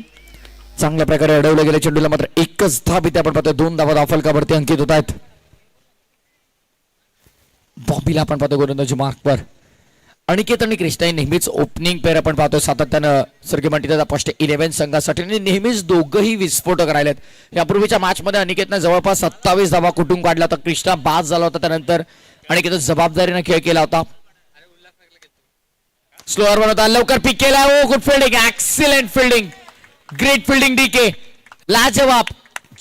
चांगल्या प्रकारे अडवलं गेलं चेंडूला. मात्र एकच धाव इथे आपण पाहतोय. 2 धावा धावफलकावरती अंकित होत आहेत. बॉबीला आपण पाहतो गोलंदाजी मार्कवर. अनिकेत आणि कृष्णा नेहमीच ओपनिंग पेअर आपण पाहतो सातत्यानं सर्गेमंटी दादा फर्स्ट 11 संघासाठी आणि नेहमीच दोघंही विस्फोटक राहिलेत. यापूर्वीच्या मॅच मध्ये अनिकेतनं जवळपास 27 धावा कुठून काढला होता. कृष्णा बाद झाला होता. त्यानंतर अनिकेतनं जबाबदारीने खेळ केला होता. स्लोअर बनवता लवकर पिक केला. Oh good fielding, excellent fielding, great fielding DK, लाजवाब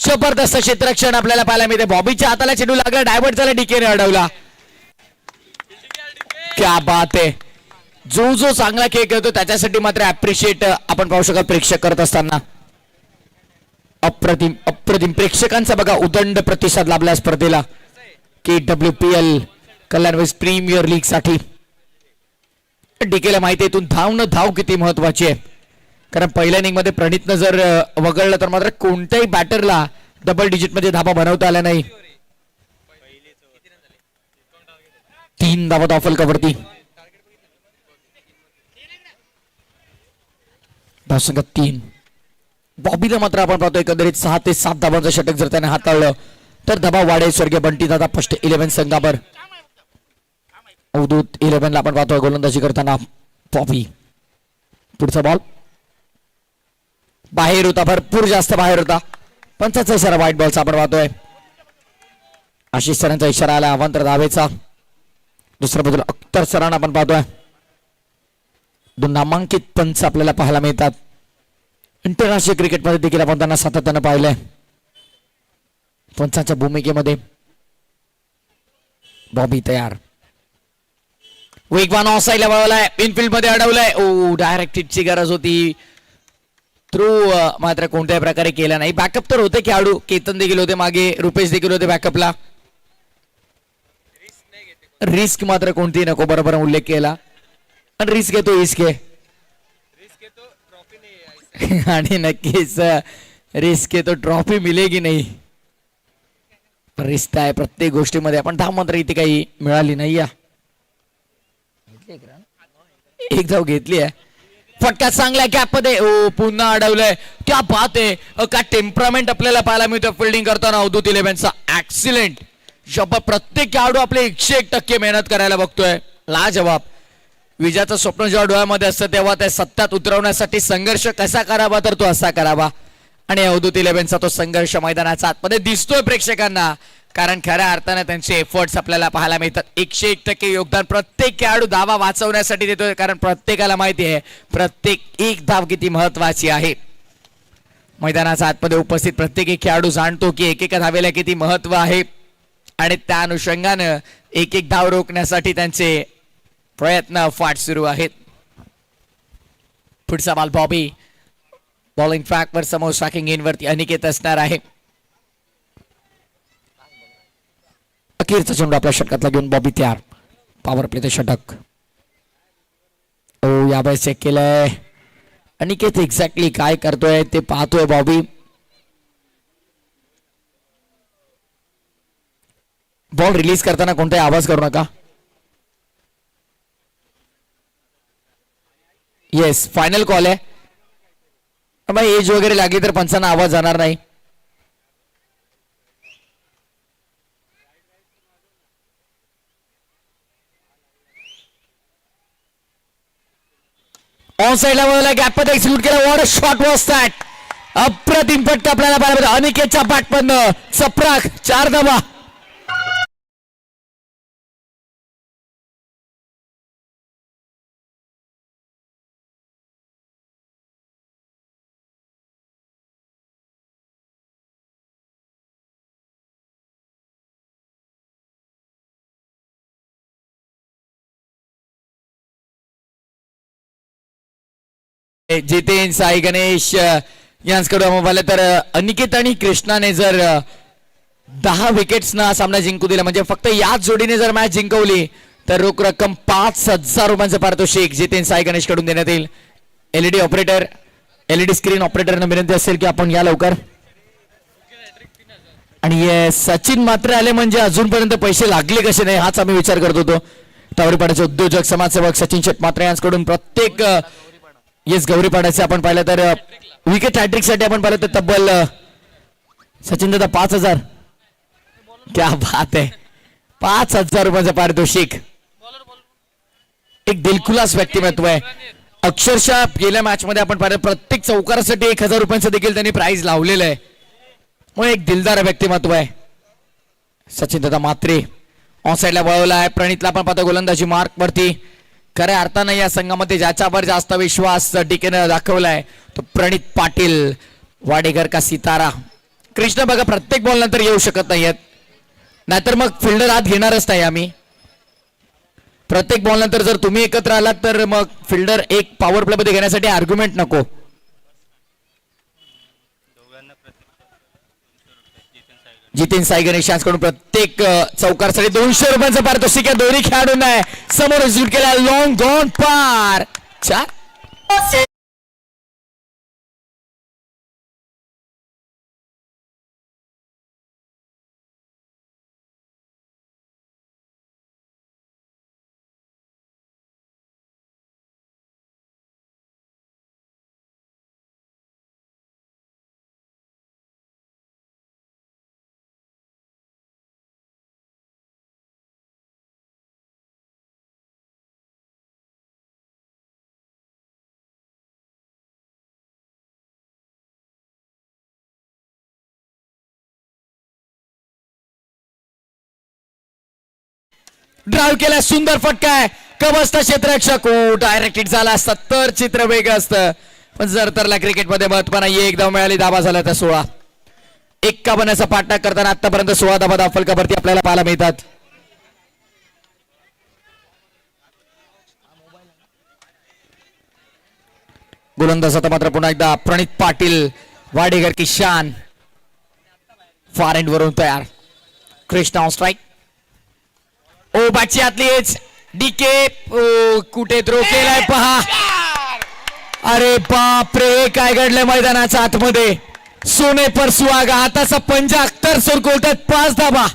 जबरदस्त क्षेत्ररक्षण आपल्याला पाहायला मिळते. बॉबीच्या हाताला चेंडू लागला, डायव्हर्ट झाला, डीकेने अडवला. क्या बात आहे. जो जो चांगला खेळ खेळतो त्याच्यासाठी मात्र अप्रिशिएट आपण पाहू शकतो प्रेक्षक करत असताना. अप्रतिम अप्रतिम प्रेक्षकांचा बघा उदंड प्रतिसाद लाभला स्पर्धेला. KWPL कल्याण वेस्ट प्रीमियर लीग साठी डीकेला माहिती आहे इथून धाव किती महत्वाची आहे. कारण पहिल्या इनिंग मध्ये प्रणितनं जर वगळलं तर मात्र कोणत्याही बॅटरला डबल डिजिट मध्ये धाबा बनवता आल्या नाही. 3 धावा ऑफल कवरती. धावसंख्या 3. बॉबीला मात्र आपण पाहतो एकंदरीत 6 ते 7 धावांचं षटक जर त्याने हाताळलं तर दबाव वाढेल स्वर्गीय बंटी दादा फर्स्ट 11 संघावर. अवधूत 11 ला आपण पाहतोय गोलंदाजी करताना बॉबी. पुढचा बॉल बाहेर होता, भरपूर जास्त बाहेर होता. पंचाचा इशारा व्हाईट बॉलचा आपण पाहतोय. आशिष सरांचा इशारा आला अवांतर धावेचा. दुसऱ्या बाजूला अख्तर सरांना आपण पाहतोय. 2 नामांकित पंच आपल्याला पाहायला मिळतात. इंटरनॅशनल क्रिकेटमध्ये देखील आपण त्यांना सातत्यानं पाहिलंय. पंचांच्या भूमिकेमध्ये बॉबी तयार. वेगवान ऑफसाईडला वळवलाय, इनफिल्ड मध्ये अडवलाय. ओ डायरेक्ट हिटची गरज होती. थ्रू मात्र कोणत्याही प्रकारे केला नाही. बॅकअप तर होते खेळाडू, केतन देखील होते मागे, रुपेश देखील होते बॅकअपला. रिस्क मात्र कोणती नको, बरोबर उल्लेख केला. आणि रिस्क घेतो इस्क आहे आणि नक्कीच रिस्क तो ट्रॉफी मिलेगी नाही. रिस्क आहे प्रत्येक गोष्टीमध्ये. आपण धाव मात्र इथे काही मिळाली नाही. एक धाव घेतली आहे. फटका चांगला गॅप मध्ये. ओ पुन्हा अडवलंय. क्या बात आहे. का टेम्परामेंट आपल्याला पाहायला मिळतं फिल्डिंग करताना अवधूत 11चा. ऍक्सिलेंट. प्रत्येक खेळाडू आपले 101% मेहनत करायला बघतोय. लाजवाब. विजयाचं स्वप्न जेव्हा डोळ्यामध्ये असतं तेव्हा त्या सत्यात उतरवण्यासाठी संघर्ष कसा करावा तर तो असा करावा. आणि अवधूत 11चा तो संघर्ष मैदानाचा आतमध्ये दिसतोय प्रेक्षकांना. कारण खऱ्या अर्थाने त्यांचे एफर्ट्स आपल्याला पाहायला मिळतात. 101% योगदान प्रत्येक खेळाडू धावा वाचवण्यासाठी देतोय. कारण प्रत्येकाला माहिती आहे प्रत्येक एक धाव किती महत्वाची आहे. मैदानाच्या आतमध्ये उपस्थित प्रत्येक खेळाडू जाणतो की एकेका धावेला किती महत्व आहे. आणि त्या अनुषंगानं एक धाव रोखण्यासाठी त्यांचे प्रयत्न फाट सुरू आहेत. पुढचा बॉल बॉबी. बॉलिंग ट्रॅक वर समोर स्ट्रायकिंग इन वरती अनिकेत असणार आहे. अखेरचा चेंडू आपल्या षटकातला घेऊन बॉबी तयार. पॉवर प्ले ते षटक. ओ यावेळेस चेक केलंय. अनिकेत एक्झॅक्टली काय करतोय ते पाहतोय बॉबी. बॉल रिलीज करताना कोणताही आवाज करू नका. येस फायनल कॉल आहे. एज वगैरे लागली तर पंचांना आवाज जाणार नाही. ऑन साइडला वळला, गॅप मध्ये एक्झिक्यूट केला. व्हॉट अ शॉट वाज दॅट. अप्रतिम फटका आपल्याला पाहायला मिळतो अनिकेतच्या बॅटमधनं. चपराक 4 धावा. जितेन साई गणेश यांच्याकडे पाहिलं तर अनिकेत आणि कृष्णाने जर 10 विकेट्स ना सामना जिंकू दिला म्हणजे फक्त याच जोडीने जर मॅच जिंकवली तर रोख रक्कम 5,000 रुपयांचं पारितोषिक जितेन साई गणेश कडून देण्यात येईल. एलईडी ऑपरेटर एलईडी स्क्रीन ऑपरेटरना विनंती असेल की आपण या लवकर. आणि सचिन मात्र आले म्हणजे अजूनपर्यंत पैसे लागले कसे नाही हाच आम्ही विचार करत होतो. टावरीपाड्याचे उद्योजक समाजसेवक सचिन शेट मात्र यांच्याकडून प्रत्येक येस गौरीपाड्याचे आपण पाहिलं तर विकेट हॅट्रिक साठी आपण पाहिलं तर तब्बल सचिन दादा 5,000. क्या बात आहे. 5,000 रुपयाचं पारितोषिक. एक दिलखुलास व्यक्तिमत्व आहे. अक्षरशः गेल्या मॅच मध्ये आपण पाहिलं प्रत्येक चौकारासाठी 1000 रुपयांचं देखील त्यांनी प्राइज लावलेलं आहे. मग एक दिलदार व्यक्तिमत्व आहे. सचिन दादा मात्रे ऑन साईडला वळवला आहे. प्रणितला आपण पाहतो गोलंदाजी मार्क वरती. खऱ्या अर्थानं या संघामध्ये ज्याच्यावर जास्त विश्वास डीकेनं दाखवलाय तो प्रणित पाटील. वाडेकर का सितारा. कृष्ण बघा प्रत्येक बॉल नंतर येऊ शकत नाहीयेत, नाहीतर मग फिल्डर आत घेणारच नाही आम्ही. प्रत्येक बॉल नंतर जर तुम्ही एकत्र आलात तर मग फिल्डर एक पॉवर प्ले मध्ये घेण्यासाठी आर्ग्युमेंट नको. जितेन सायगन कडून प्रत्येक चौकारसाठी 200 रुपयांचं पारितोषिक या दोन्ही खेळाडूंना आहे. समोर एक्झिक्यूट केला लॉंग गॉन पार. ड्राईव्ह केला, सुंदर फटका आहे. कबसता क्षेत्ररक्षक डायरेक्ट हिट झाला असता तर चित्र वेगळं असतं. पण जर तरला क्रिकेटमध्ये महत्व नाही. एक धाव मिळाली, धाबा झाला त्या 16. 51चा पाठलाग करताना आतापर्यंत 16 धाबा फलकावरती आपल्याला पाहायला मिळतात. गोलंदाज आता मात्र पुन्हा एकदा प्रणित पाटील. वाडेकर की शान फार एंड वरून तयार. Krishna on strike. ओ बाची आतली एज डीके कुठे थ्रो केलाय पहा. अरे बाप रे काय घडलंय मैदानाच्या आतमध्ये. सोने पर सुहागा हाताचा पंजा अख्तर सोरकोलतात 5 धाबा.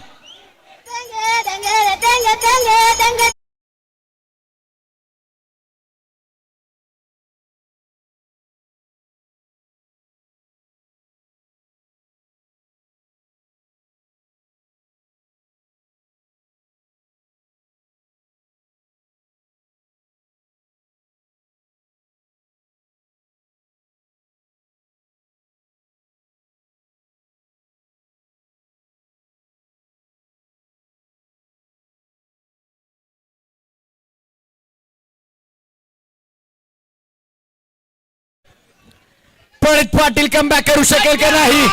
प्रणित पाटील कमबॅक करू शकेल का नाही.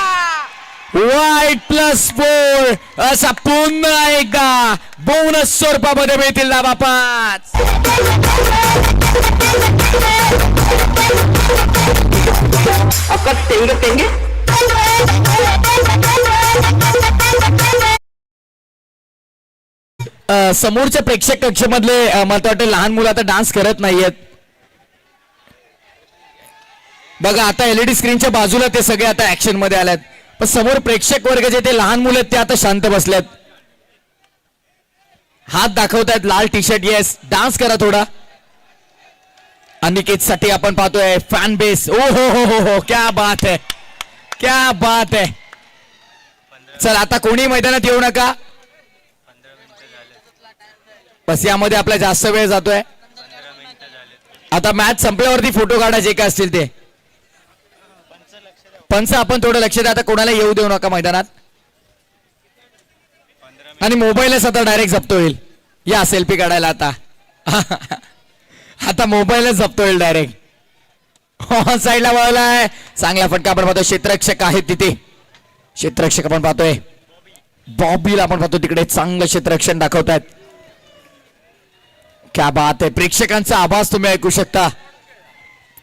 वाईट प्लस 4 असा पुन्हा एकदा बोनस स्वरूपामध्ये मिळतील धाबा 5. समोरच्या प्रेक्षक कक्षामधले मला वाटतं लहान मुलं आता डान्स करत नाहीयेत. बघा आता एलईडी स्क्रीनच्या बाजूला ते सगळे आता ऍक्शन मध्ये आल्यात. पण समोर प्रेक्षक वर्ग जे ते लहान मुलं आहेत ते आता शांत बसल्यात. हात दाखवतायत लाल टी शर्ट. येस डान्स करा थोडा. अनिकेत साठी आपण पाहतोय फॅन बेस. ओ हो क्या बात है, क्या बात है. चल आता कोणी मैदानात येऊ नका बस. यामध्ये आपला जास्त वेळ जातोय. आता मॅच संपल्यावरती फोटो काढा जे काय असतील ते. पंच आपण थोडं लक्ष द्या. आता कोणाला येऊ देऊ नका मैदानात. आणि मोबाईलच आता डायरेक्ट जप्त होईल. या सेल्फी काढायला आता आता मोबाईलच जप्त होईल डायरेक्ट. साईडला वळलाय. चांगला फटका आपण पाहतोय. क्षेत्ररक्षक आहेत तिथे. क्षेत्ररक्षक आपण पाहतोय बॉबीला आपण पाहतो तिकडे चांगलं क्षेत्ररक्षण दाखवतात. क्या बात आहे. प्रेक्षकांचा आवाज तुम्ही ऐकू शकता.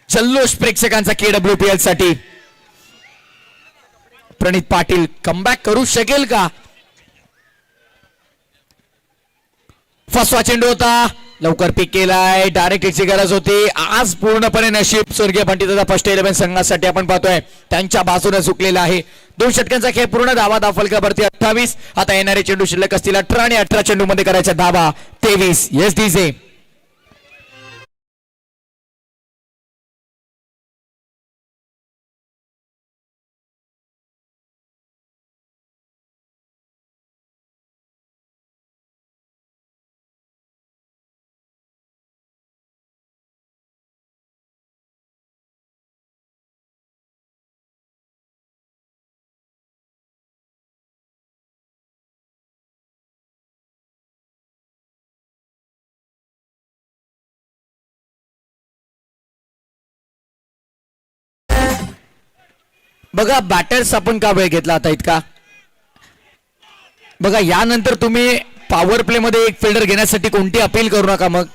जल्लोष प्रेक्षकांचा KWPL साठी. प्रणित पाटील कमबॅक करू शकेल का. फसवा चेंडू होता. लवकर पिक केलाय. डायरेक्ट हिटची गरज होती. आज पूर्णपणे नशीब स्वर्गीय पंडितदादा फर्स्ट 11 संघासाठी आपण पाहतोय त्यांच्या बाजूने झुकलेला आहे. 2 षटकांचा खेळ पूर्ण. धावा फलकावरती 28. आता येणारे चेंडू शिल्लक असतील 18 आणि 18 चेंडू मध्ये करायच्या धावा 23. Yes DJ. बघा बॅटर्स आपण का वेळ घेतला आता इतका. बघा यानंतर तुम्ही पॉवर प्ले मध्ये एक फिल्डर घेण्यासाठी कोणती अपील करू नका. मग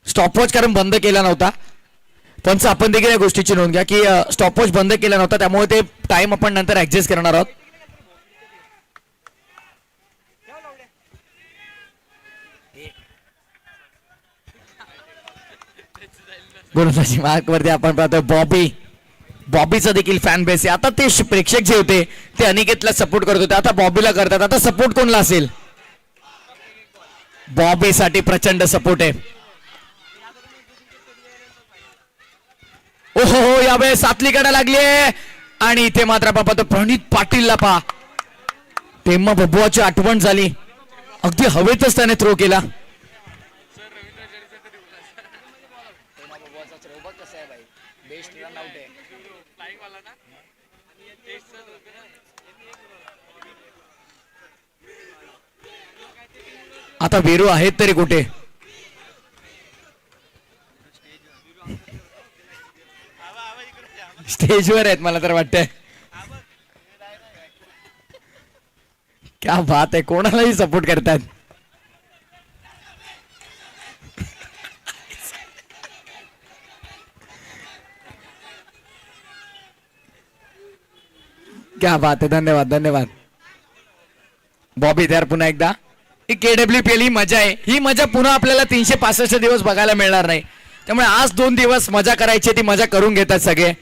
स्टॉपवॉच कारण बंद केला नव्हता. पण आपण देखील या गोष्टीची नोंद घ्या की स्टॉपवॉच बंद केला नव्हता, त्यामुळे ते टाइम आपण नंतर ऍडजस्ट करणार आहोत. गोलंदाजी मार्क वरती आपण पाहतो बॉबीचा देखील फॅन बेस आहे. आता ते प्रेक्षक जे होते ते अनिकेतला सपोर्ट करत होते, आता बॉबीला करतात. आता सपोर्ट कोणला असेल? बॉबीसाठी प्रचंड सपोर्ट आहे. ओहो हो, यावेळेस सातलीकडे लागली आणि इथे मात्र आपण पाहतो प्रणित पाटीलला पहा. तेव्हा बबुआची आठवण झाली, अगदी हवेतच त्याने थ्रो केला. आता वीरू आहेत तरी कुठे? स्टेजवर आहेत मला तर वाटतंय. क्या बात आहे, कोणालाही सपोर्ट करतात. क्या बात आहे, धन्यवाद धन्यवाद. बॉबी तयार पुन्हा एकदा. KWPL ही मजा आहे, ही मजा पुन्हा आपल्याला 365 दिवस बघायला मिळणार नाही. त्यामुळे आज 2 दिवस मजा करायची, ती मजा करून घेतात सगळे.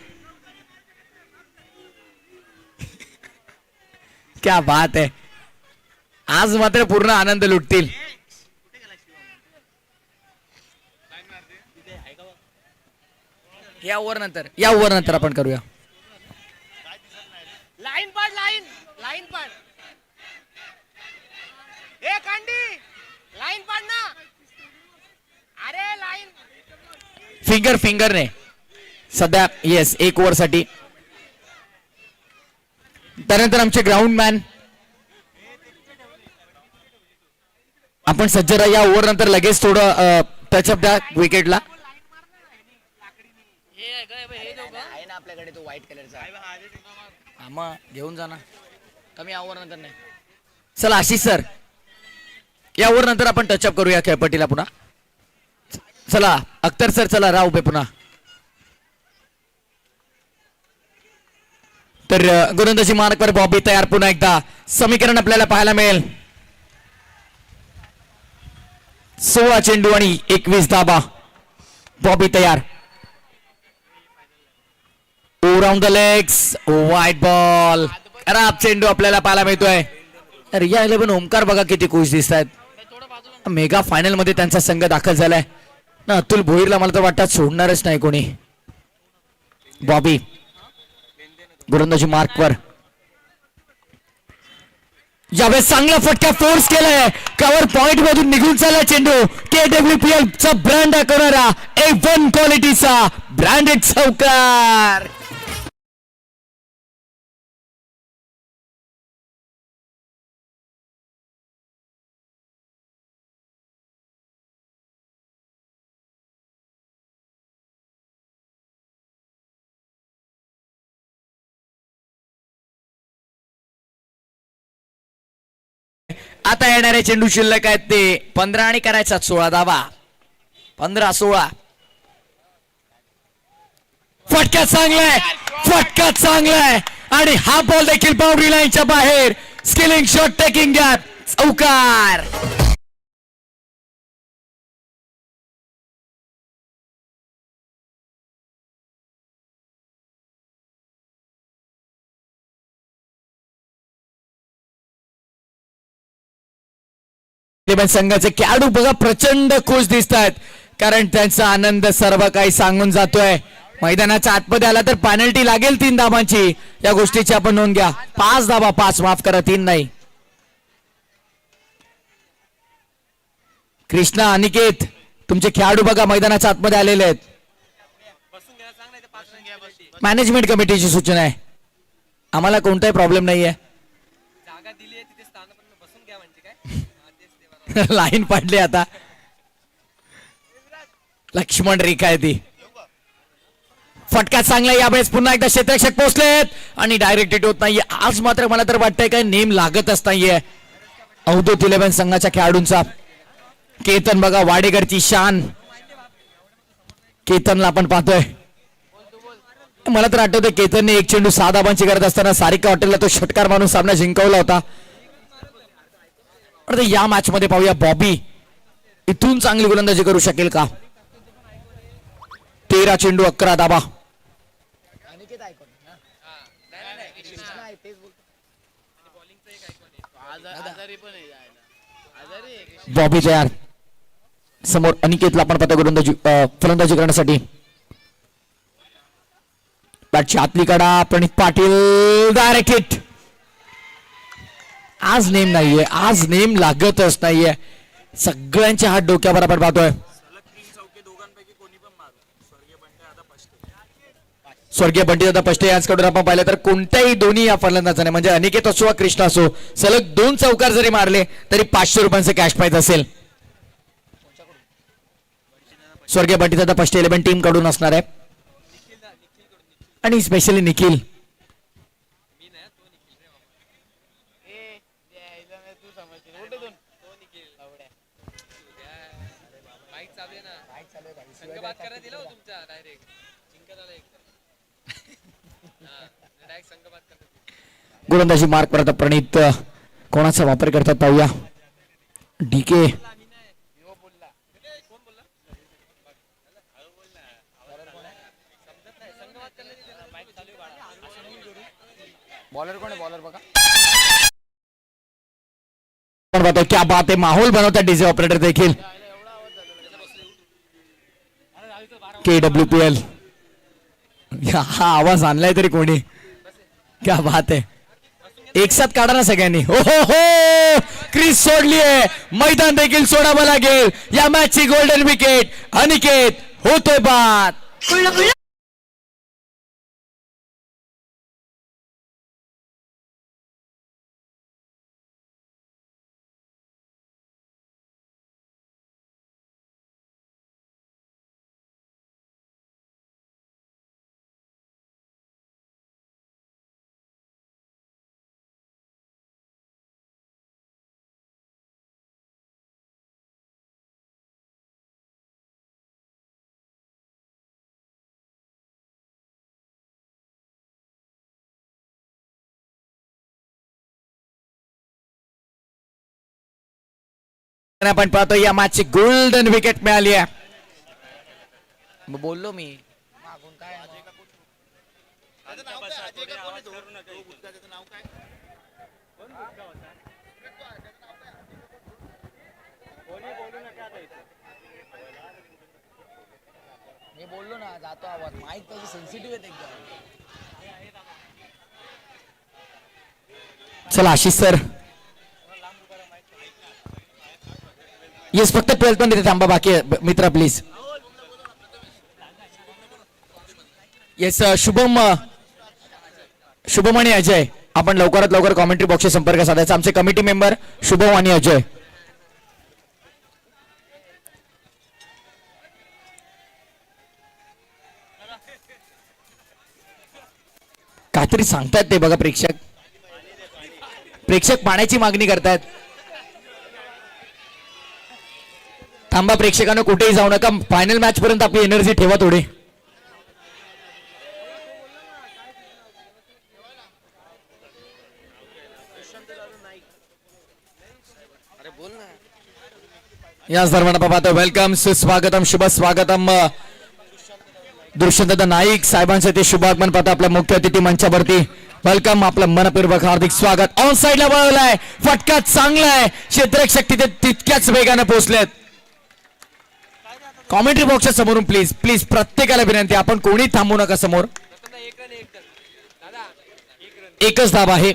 क्या बात आहे, आज मात्र पूर्ण आनंद लुटतील. या ओव्हर नंतर आपण करूया. लाईन पाड, लाईन पाड. ए कांडी, लाईन पाड ना. अरे लाईन फिंगरने सध्या येस 1 ओव्हर साठी. त्यानंतर आमचे ग्राउंड मॅन आपण सज्ज राहा. या ओव्हर नंतर लगेच थोडं टचअप द्या विकेटला. आपल्याकडे तो व्हाईट कलरचा मग घेऊन जा ना. कमी ओव्हर नंतर नाही. चला आशिष सर, या ओव्हर नंतर आपण टचअप करूया खेळपट्टीला पुन्हा. चला अख्तर सर, चला राव उभे पुन्हा. तर गोलंदाजी मार्कवर बॉबी तयार. पुन्हा एकदा समीकरण आपल्याला पाहायला मिळेल. 16 चेंडू आणि 21 धाबा. बॉबी तयार. राऊंड द लेग्स, वाईट बॉल. खराब चेंडू आपल्याला पाहायला मिळतोय. रिया 11 ओमकार बघा किती खुश दिसत आहेत. मेगा फायनल मध्ये त्यांचा संघ दाखल झालाय ना. अतुल भोईरला मला तर वाटतं सोडणारच नाही कोणी. बॉबी गोलंदाजी मार्कवर. यावेळेस चांगला फटका फोर्स केलाय. कव्हर पॉइंट मधून निघून चालला चेंडू. KWPL चा ब्रँड दाखवणारा A1 क्वालिटीचा ब्रँडेड चौकार. आता येणारे चेंडू शिल्लक आहेत ते 15 आणि करायचा 16 धावा. 15-16. फटका चांगलाय आणि हा बॉल देखील बाउंड्री लाईनच्या बाहेर. स्किलिंग शॉट, टेकिंग गॅप, चौकार. संघाचे खेळाडू बघा प्रचंड खुश दिसत आहेत, कारण त्यांचा आनंद सर्व काही सांगून जातोय. मैदानाच्या आतमध्ये आला तर पेनल्टी लागेल 3 धाबांची. या गोष्टीची आपण नोंद घ्या. 5 धाबा, 5 माफ करा, 3 नाही. कृष्णा, अनिकेत तुमचे खेळाडू बघा मैदानाच्या आतमध्ये आलेले आहेत. मॅनेजमेंट कमिटीची सूचना आहे, आम्हाला कोणताही प्रॉब्लेम नाहीये. जागा दिली आहे तिथे स्थानापन्न बसून घ्या म्हणजे काय. लाईन पाडली आता. लक्ष्मण रेखा आहे ती. फटका चांगला यावेळेस पुन्हा एकदा क्षेत्ररक्षक पोहोचलेत आणि डायरेक्ट हिट होत नाहीये. आज मात्र मला तर वाटतंय काय नेम लागतच नाहीये अवधूत 11 संघाच्या खेळाडूंचा. केतन बघा वाडेकरची शान. केतनला आपण पाहतोय. मला तर आठवतंय केतनने एक चेंडू 6 धावांची करत असताना सारिका हॉटेलला तो षटकार मारून सामना जिंकवला होता. आता या मॅच मध्ये पाहूया बॉबी इथून चांगली गोलंदाजी करू शकेल का. 13 चेंडू 11 धावा. बॉबी तयार. समोर अनिकेतला आपण पाहतो गोलंदाजी फलंदाजी करण्यासाठी. बॅटची आतली कडा प्रणित पाटील डायरेक्ट हिट. आज नेम नाहीये. आज नेम लागतच नाहीये. सगळ्यांचे हात डोक्यावर आपण पाहतोय. स्वर्गीय बंटीदादा पष्टे यांच्याकडून आपण पाहिलं तर कोणत्याही दोन्ही या फलंदाजाने म्हणजे अनिकेत असो वा कृष्णा असो सलग 2 चौकार जरी मारले तरी 500 रुपयांचे कॅश प्राइज असेल. स्वर्गीय बंटीदादा पष्टे 11 टीम कडून असणार आहे आणि स्पेशली निखिल. गोलंदाजी मार्क करता प्रणित कोणाचा वापर करतात पाहूया. डीके बॉलर कोण आहे. बॉलर बघा क्या बात आहे. माहोल बनवतात डीजे ऑपरेटर देखील. KWPL हा आवाज आणलाय तरी कोणी. क्या बात आहे. एक साथ काढा ना सगळ्यांनी. हो हो हो क्रीज सोडली आहे. मैदान देखील सोडावं लागेल. या मॅचची गोल्डन विकेट अनिकेत होतोय बाद. आपण पाहतो या मॅचची गोल्डन विकेट मिळाली आहे. बोललो मी बोललो ना जातो आवाज. माईक त्याची सेन्सिटिव्ह आहे एकदम. चला आशिष सर. येस फक्त 12 पण देते थांबा बाकी मित्रा प्लीज. येस शुभम आणि अजय आपण लवकरात लवकर कॉमेंट्री बॉक्सशी संपर्क साधायचा. आमचे कमिटी मेंबर शुभम आणि अजय. काहीतरी सांगतायत ते बघा प्रेक्षक पाण्याची मागणी करतायत. थांबा प्रेक्षकांना कुठेही जाऊ नका. फायनल मॅच पर्यंत आपली एनर्जी ठेवा थोडी. याच दरम्यान आपण पाहतो वेलकम सुस्वागतम शुभ स्वागतम दुष्यंत नाईक साहेबांचे ते शुभागमन पाहतो आपल्या मुख्य अतिथी मंचावरती. वेलकम आपलं मनपूर्वक हार्दिक स्वागत. ऑन साइडला वळवलाय. फटका चांगला आहे. क्षेत्ररक्षक तिथे तितक्याच वेगाने पोहोचलेत. कॉमेंट्री बॉक्सच्या समोरून प्लीज प्लीज प्रत्येकाला विनंती आपण कोणी थांबू नका समोर. एकच धाव आहे.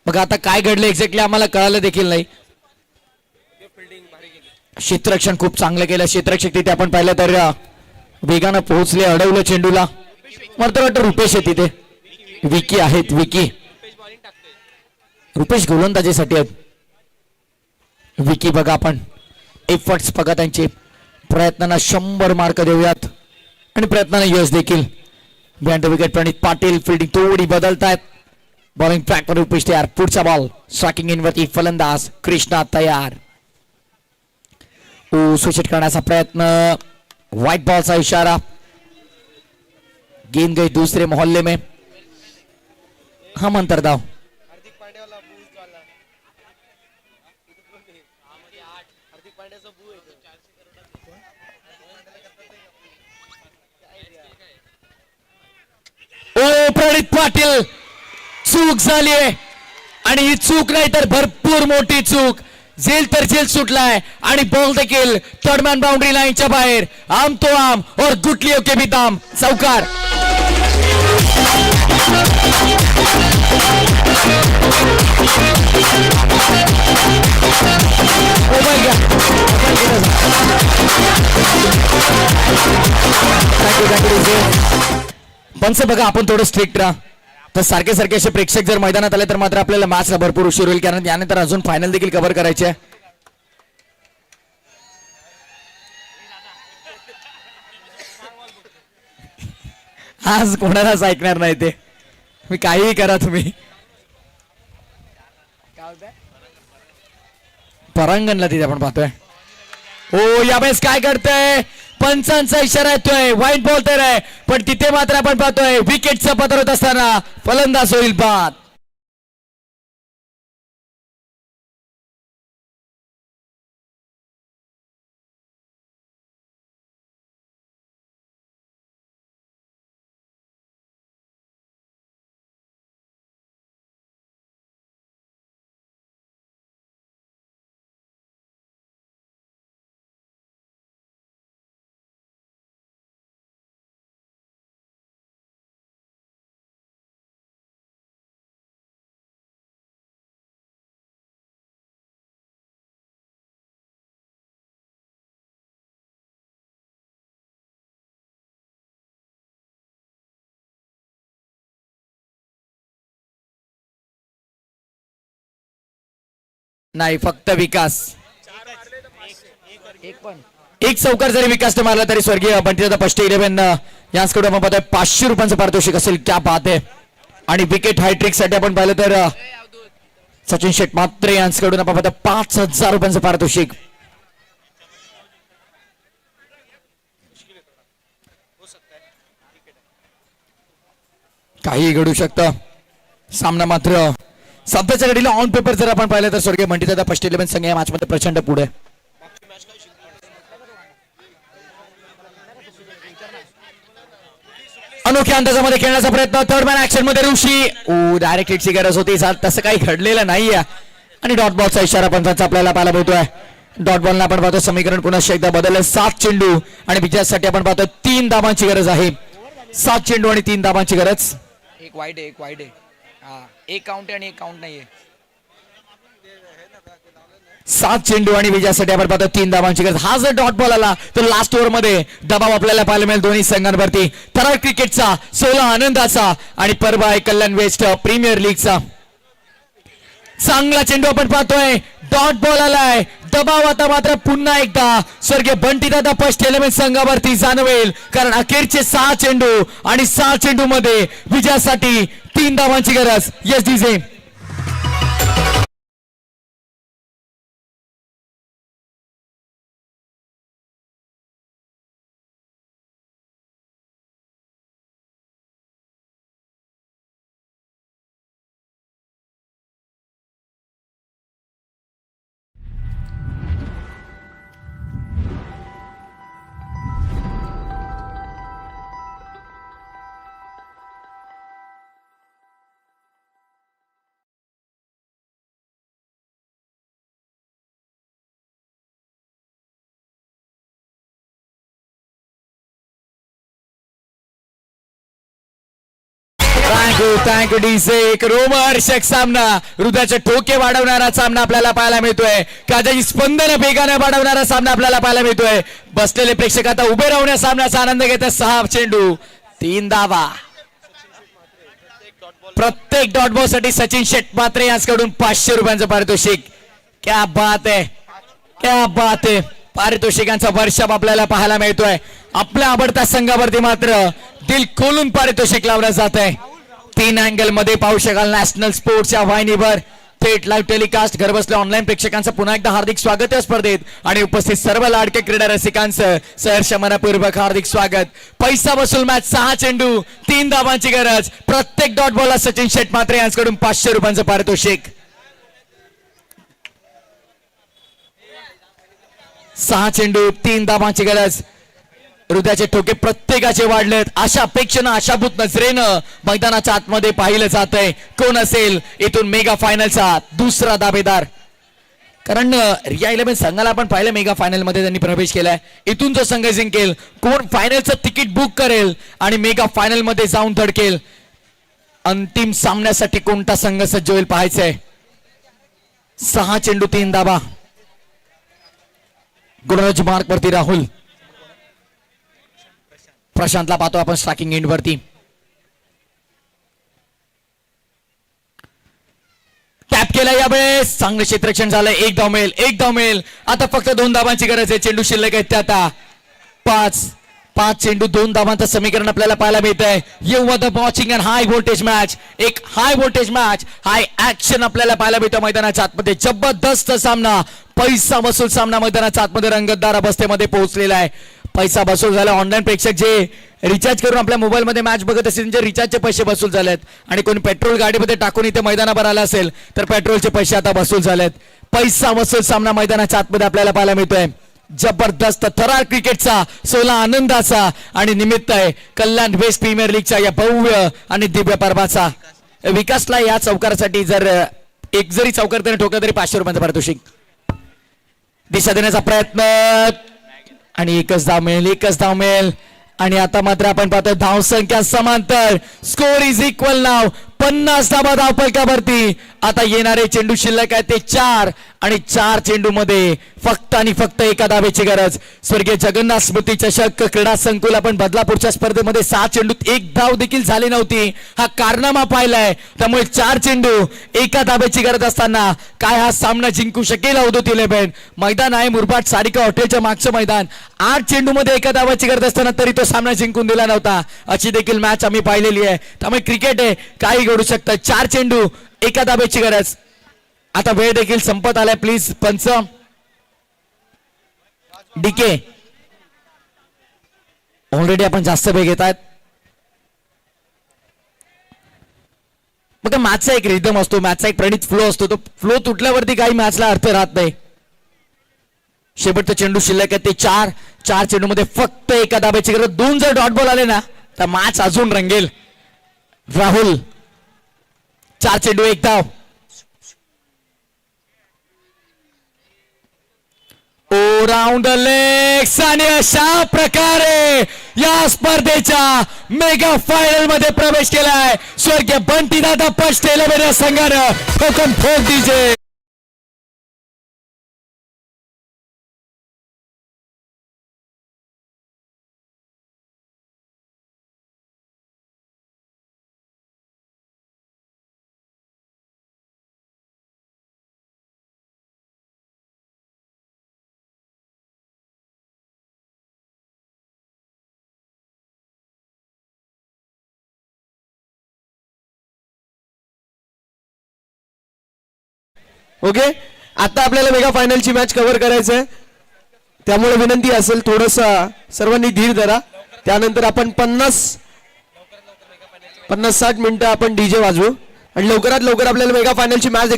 बघा आता काय घडलं एक्झॅक्टली आम्हाला कळालं देखील नाही. क्षेत्ररक्षण खूप चांगलं केलं. क्षेत्ररक्षक तिथे आपण पाहिलं तर वेगानं पोहोचले. अडवलं चेंडूला. मला तर वाटतं रुपेश आहे तिथे. विकी आहेत. विकी रुपेश गोलंदाजीसाठी आहेत. विकी बघा आपण एफर्ट्स बघा त्यांचे प्रयत्नांना 100 मार्क देऊयात. आणि प्रयत्नाने यश देखील. Behind the wicket Pranit Patil fielding थोडी बदलतायत. बॉलिंग ट्रॅक वर रुपेश तयार. पुढचा बॉल स्ट्रायकिंग इन वरती फलंदाज कृष्णा तयार. स्विच करण्याचा प्रयत्न. व्हाइट बॉल का इशारा. गेंद गई दूसरे मोहल्ले में. हम अंतरदाव. हार्दिक पांड्याला बूज झाला. हार्दिक पांड्याचा बू आहे. ओ प्रणित पाटील चूक झाली आहे आणि ही चूक नाही तर भरपूर मोठी चूक. झेल तर झेल सुटलाय आणि बॉल देखील थर्ड मॅन बाउंड्री लाईनच्या बाहेर. आम तो आम और गुटलियों के भी दाम. चौकार. पंच बघा आपण थोडं स्ट्रिक्ट राहा. तर सारखे सारखे असे प्रेक्षक जर मैदानात आले तर मात्र आपल्याला मॅचला भरपूर उशीर होईल, कारण यानंतर अजून फायनल देखील कव्हर करायचे आहे. आज कोणालाच ऐकणार नाही ते. मी काहीही करा तुम्ही. परांगणला तिथे आपण पाहतोय. ओ यावेळेस काय करतोय. पंचांचा इशारा येतोय. व्हाईट बॉल तर आहे पण तिथे मात्र आपण पाहतोय विकेटचा पत्र होत असताना फलंदाज होईल बाद. नाही फक्त विकास. एक चौकार जरी विकासने मारला तरी स्वर्गीय बंटीदादा पष्टे 11 यांच्याकडून आपण पाहतोय 500 रुपयांचं पारितोषिक असेल. क्या बात आहे. आणि विकेट हायट्रिक साठी आपण पाहिलं तर सचिन शेठ मात्रे यांच्याकडून आपण पाहतोय 5000 रुपयांचं पारितोषिक. काही घडू शकतं. सामना मात्र सध्याच्या घडीला ऑन पेपर जर आपण पाहिलं तर स्वर्गीय बंटीदादा पष्टे 11 संघ या मॅच मध्ये प्रचंड पुढे. अनोख्या अंदाजामध्ये खेळण्याचा प्रयत्न. थर्ड मॅन ऍक्शन मध्ये ऋषी. डायरेक्ट हिटची गरज होती. तसं काही घडलेलं नाहीये आणि डॉट बॉलचा इशारा पंचांचा आपल्याला पाहायला मिळतोय. डॉट बॉलला आपण पाहतो समीकरण पुन्हा एकदा बदललं. 7 चेंडू आणि विजयासाठी आपण पाहतो 3 धाबांची गरज आहे. 7 चेंडू आणि 3 धाबांची गरज. एक वाईट आहे, एक वाईट आहे. हा एक काउंट आहे आणि एक काउंट नाहीये. 7 चेंडू आणि विजयासाठी आपण पाहतो 3 धाबांची गरज. हा जर डॉट बॉल आला तर लास्ट ओव्हर मध्ये दबाव आपल्याला पाहायला मिळेल दोन्ही संघांवरती. थरार क्रिकेटचा 16 आनंदाचा आणि पर्व आहे कल्याण वेस्ट प्रीमियर लीगचा. चांगला चेंडू आपण पाहतोय. डॉट बॉल आलाय. दबाव आता मात्र पुन्हा एकदा स्वर्गीय बंटीदादा पष्टे 11 संघावरती जाणवेल, कारण अखेरचे 6 चेंडू आणि 6 चेंडू मध्ये विजयासाठी 3 धावांची गरज. Yes DJ. Thank you DJ. एक रोमहर्षक सामना, हृदयाचे ठोके वाढवणारा सामना आपल्याला पाहायला मिळतोय. काजाची स्पंदन वेगाने वाढवणारा सामना आपल्याला पाहायला मिळतोय. बसलेले प्रेक्षक आता उभे राहून या सामन्याचा आनंद घेत आहेत. 6 चेंडू 3 धावा. प्रत्येक डॉट बॉल साठी सचिन शेट मात्रे यांच्याकडून 500 रुपयांचं पारितोषिक. क्या बात आहे, क्या बात आहे. पारितोषिकांचा वर्षाव आपल्याला पाहायला मिळतोय. आपल्या आवडत्या संघावरती मात्र दिल खोलून पारितोषिक लावलं जात आहे. 3 अँगल मध्ये पाहू शकाल नॅशनल स्पोर्ट्सच्या वाहिनीवर थेट लाईव्ह टेलिकास्ट. घर बसल्या ऑनलाईन प्रेक्षकांचं पुन्हा एकदा हार्दिक स्वागत या स्पर्धेत आणि उपस्थित सर्व लाडके क्रीडा रसिकांचं सहर्ष मनपूर्वक हार्दिक स्वागत. पैसा वसूल मॅच 6 चेंडू 3 धावांची गरज. प्रत्येक डॉट बॉलला सचिन शेट मात्रे यांच्याकडून 500 रुपयांचं पारितोषिक. 6 चेंडू 3 धावांची गरज. हृदयाचे ठोके प्रत्येकाचे वाढलेत. अशा अपेक्षेनं आशाभूत नजरेनं मैदानाच्या आतमध्ये पाहिलं जात आहे कोण असेल इथून मेगा फायनलचा दुसरा दावेदार. कारण रिया 11 संघाला आपण पाहिलं मेगा फायनल मध्ये त्यांनी प्रवेश केलाय. इथून जो संघ जिंकेल कोण फायनलचं तिकीट बुक करेल आणि मेगा फायनल मध्ये जाऊन धडकेल. अंतिम सामन्यासाठी कोणता संघ सज्ज होईल पाहायचंय. 6 चेंडू 3 धावा. गुणराज मार्क वरती राहुल. प्रशांतला पाहतो आपण स्ट्रायकिंग एंड वरती. टॅप केला यावेळेस. चांगलं क्षेत्ररक्षण झालं. 1 धाव मिळेल. 1 धाव मिळेल. आता फक्त 2 धावांची गरज आहे. चेंडू शिल्लक आहेत ते आता 5 चेंडू 2 धावांचं समीकरण आपल्याला पाहायला मिळत आहे. You are the watching and high voltage match. एक high voltage match high action आपल्याला पाहायला मिळतं मैदानाच्या आतमध्ये. जबरदस्त सामना पैसा वसूल सामना मैदानाच्या आतमध्ये रंगतदार अवस्थेमध्ये पोहोचलेला आहे. पैसा वसूल झाला. ऑनलाईन प्रेक्षक जे रिचार्ज करून आपल्या मोबाईल मध्ये मॅच बघत असतील त्यांचे रिचार्जचे पैसे वसूल झालेत आणि कोणी पेट्रोल गाडीमध्ये टाकून इथे मैदानावर आला असेल तर पेट्रोलचे पैसे आता वसूल झालेत. पैसा वसूल सामना मैदानाच्या आतमध्ये आपल्याला पाहायला मिळतोय. जबरदस्त थरार क्रिकेटचा 16 आनंदाचा आणि निमित्त आहे कल्याण वेस्ट प्रीमियर लीगच्या या भव्य आणि दिव्य पर्वाचा. विकासला या चौकारासाठी जर एक जरी चौकार त्याने ठोकला तरी 500 रुपयांचं पारितोषिक. दिशा देण्याचा प्रयत्न आणि एकच धाव मिळेल. आणि आता मात्र आपण पाहतो धावसंख्या समांतर. स्कोर इज इक्वल नाव. 50 धावा धावफलकावरती. आता येणारे चेंडू शिल्लक आहे ते 4 आणि 4 चेंडू मध्ये फक्त आणि फक्त एका धावेची गरज. स्वर्गीय जगन्नाथ स्मृती चषक क्रीडा संकुल आपण बदलापूरच्या स्पर्धेमध्ये 6 चेंडूत 1 धाव देखील झाली नव्हती. हा कारनामा पाहिलाय. त्यामुळे 4 चेंडू एका धावेची गरज असताना काय हा सामना जिंकू शकेल अवधूत 11. मैदान आहे मुरबाड सारिका हॉटेलच्या मागचं मैदान. 8 चेंडू मध्ये एका धावाची गरज असताना तरी तो सामना जिंकून दिला नव्हता. अशी देखील मॅच आम्ही पाहिलेली आहे. त्यामुळे क्रिकेट आहे काही घडू शकतं. 4 चेंडू एका धावेची गरज. आता वेळ देखील संपत आलाय. प्लीज पंच डीके ऑलरेडी आपण जास्त वेळ घेत आहेत. मग मॅचचा एक रिदम असतो. मॅचचा एक प्रणित फ्लो असतो. तो फ्लो तुटल्यावरती काही मॅचला अर्थ राहत नाही. शेवटचा चेंडू शिल्लक आहे ते 4 चेंडू मध्ये फक्त एका धावेची गरज. 2 जर डॉट बॉल आले ना तर मॅच अजून रंगेल. राहुल 4 चेंडू 1 धाव. राऊंड लेग्स आणि अशा प्रकारे या स्पर्धेच्या मेगा फायनल मध्ये प्रवेश केलाय स्वर्गीय बंटी दादा पटेल या संघानं. Konkan folk DJ okay. आता आपल्याला मेगा फायनलची मॅच कव्हर करायचं आहे. त्यामुळे विनंती असेल थोडस सर्वांनी धीर धरा. त्यानंतर आपण 50-60 मिनिटं आपण डीजे वाजवू आणि लवकरात लवकर आपल्याला मेगा फायनलची मॅच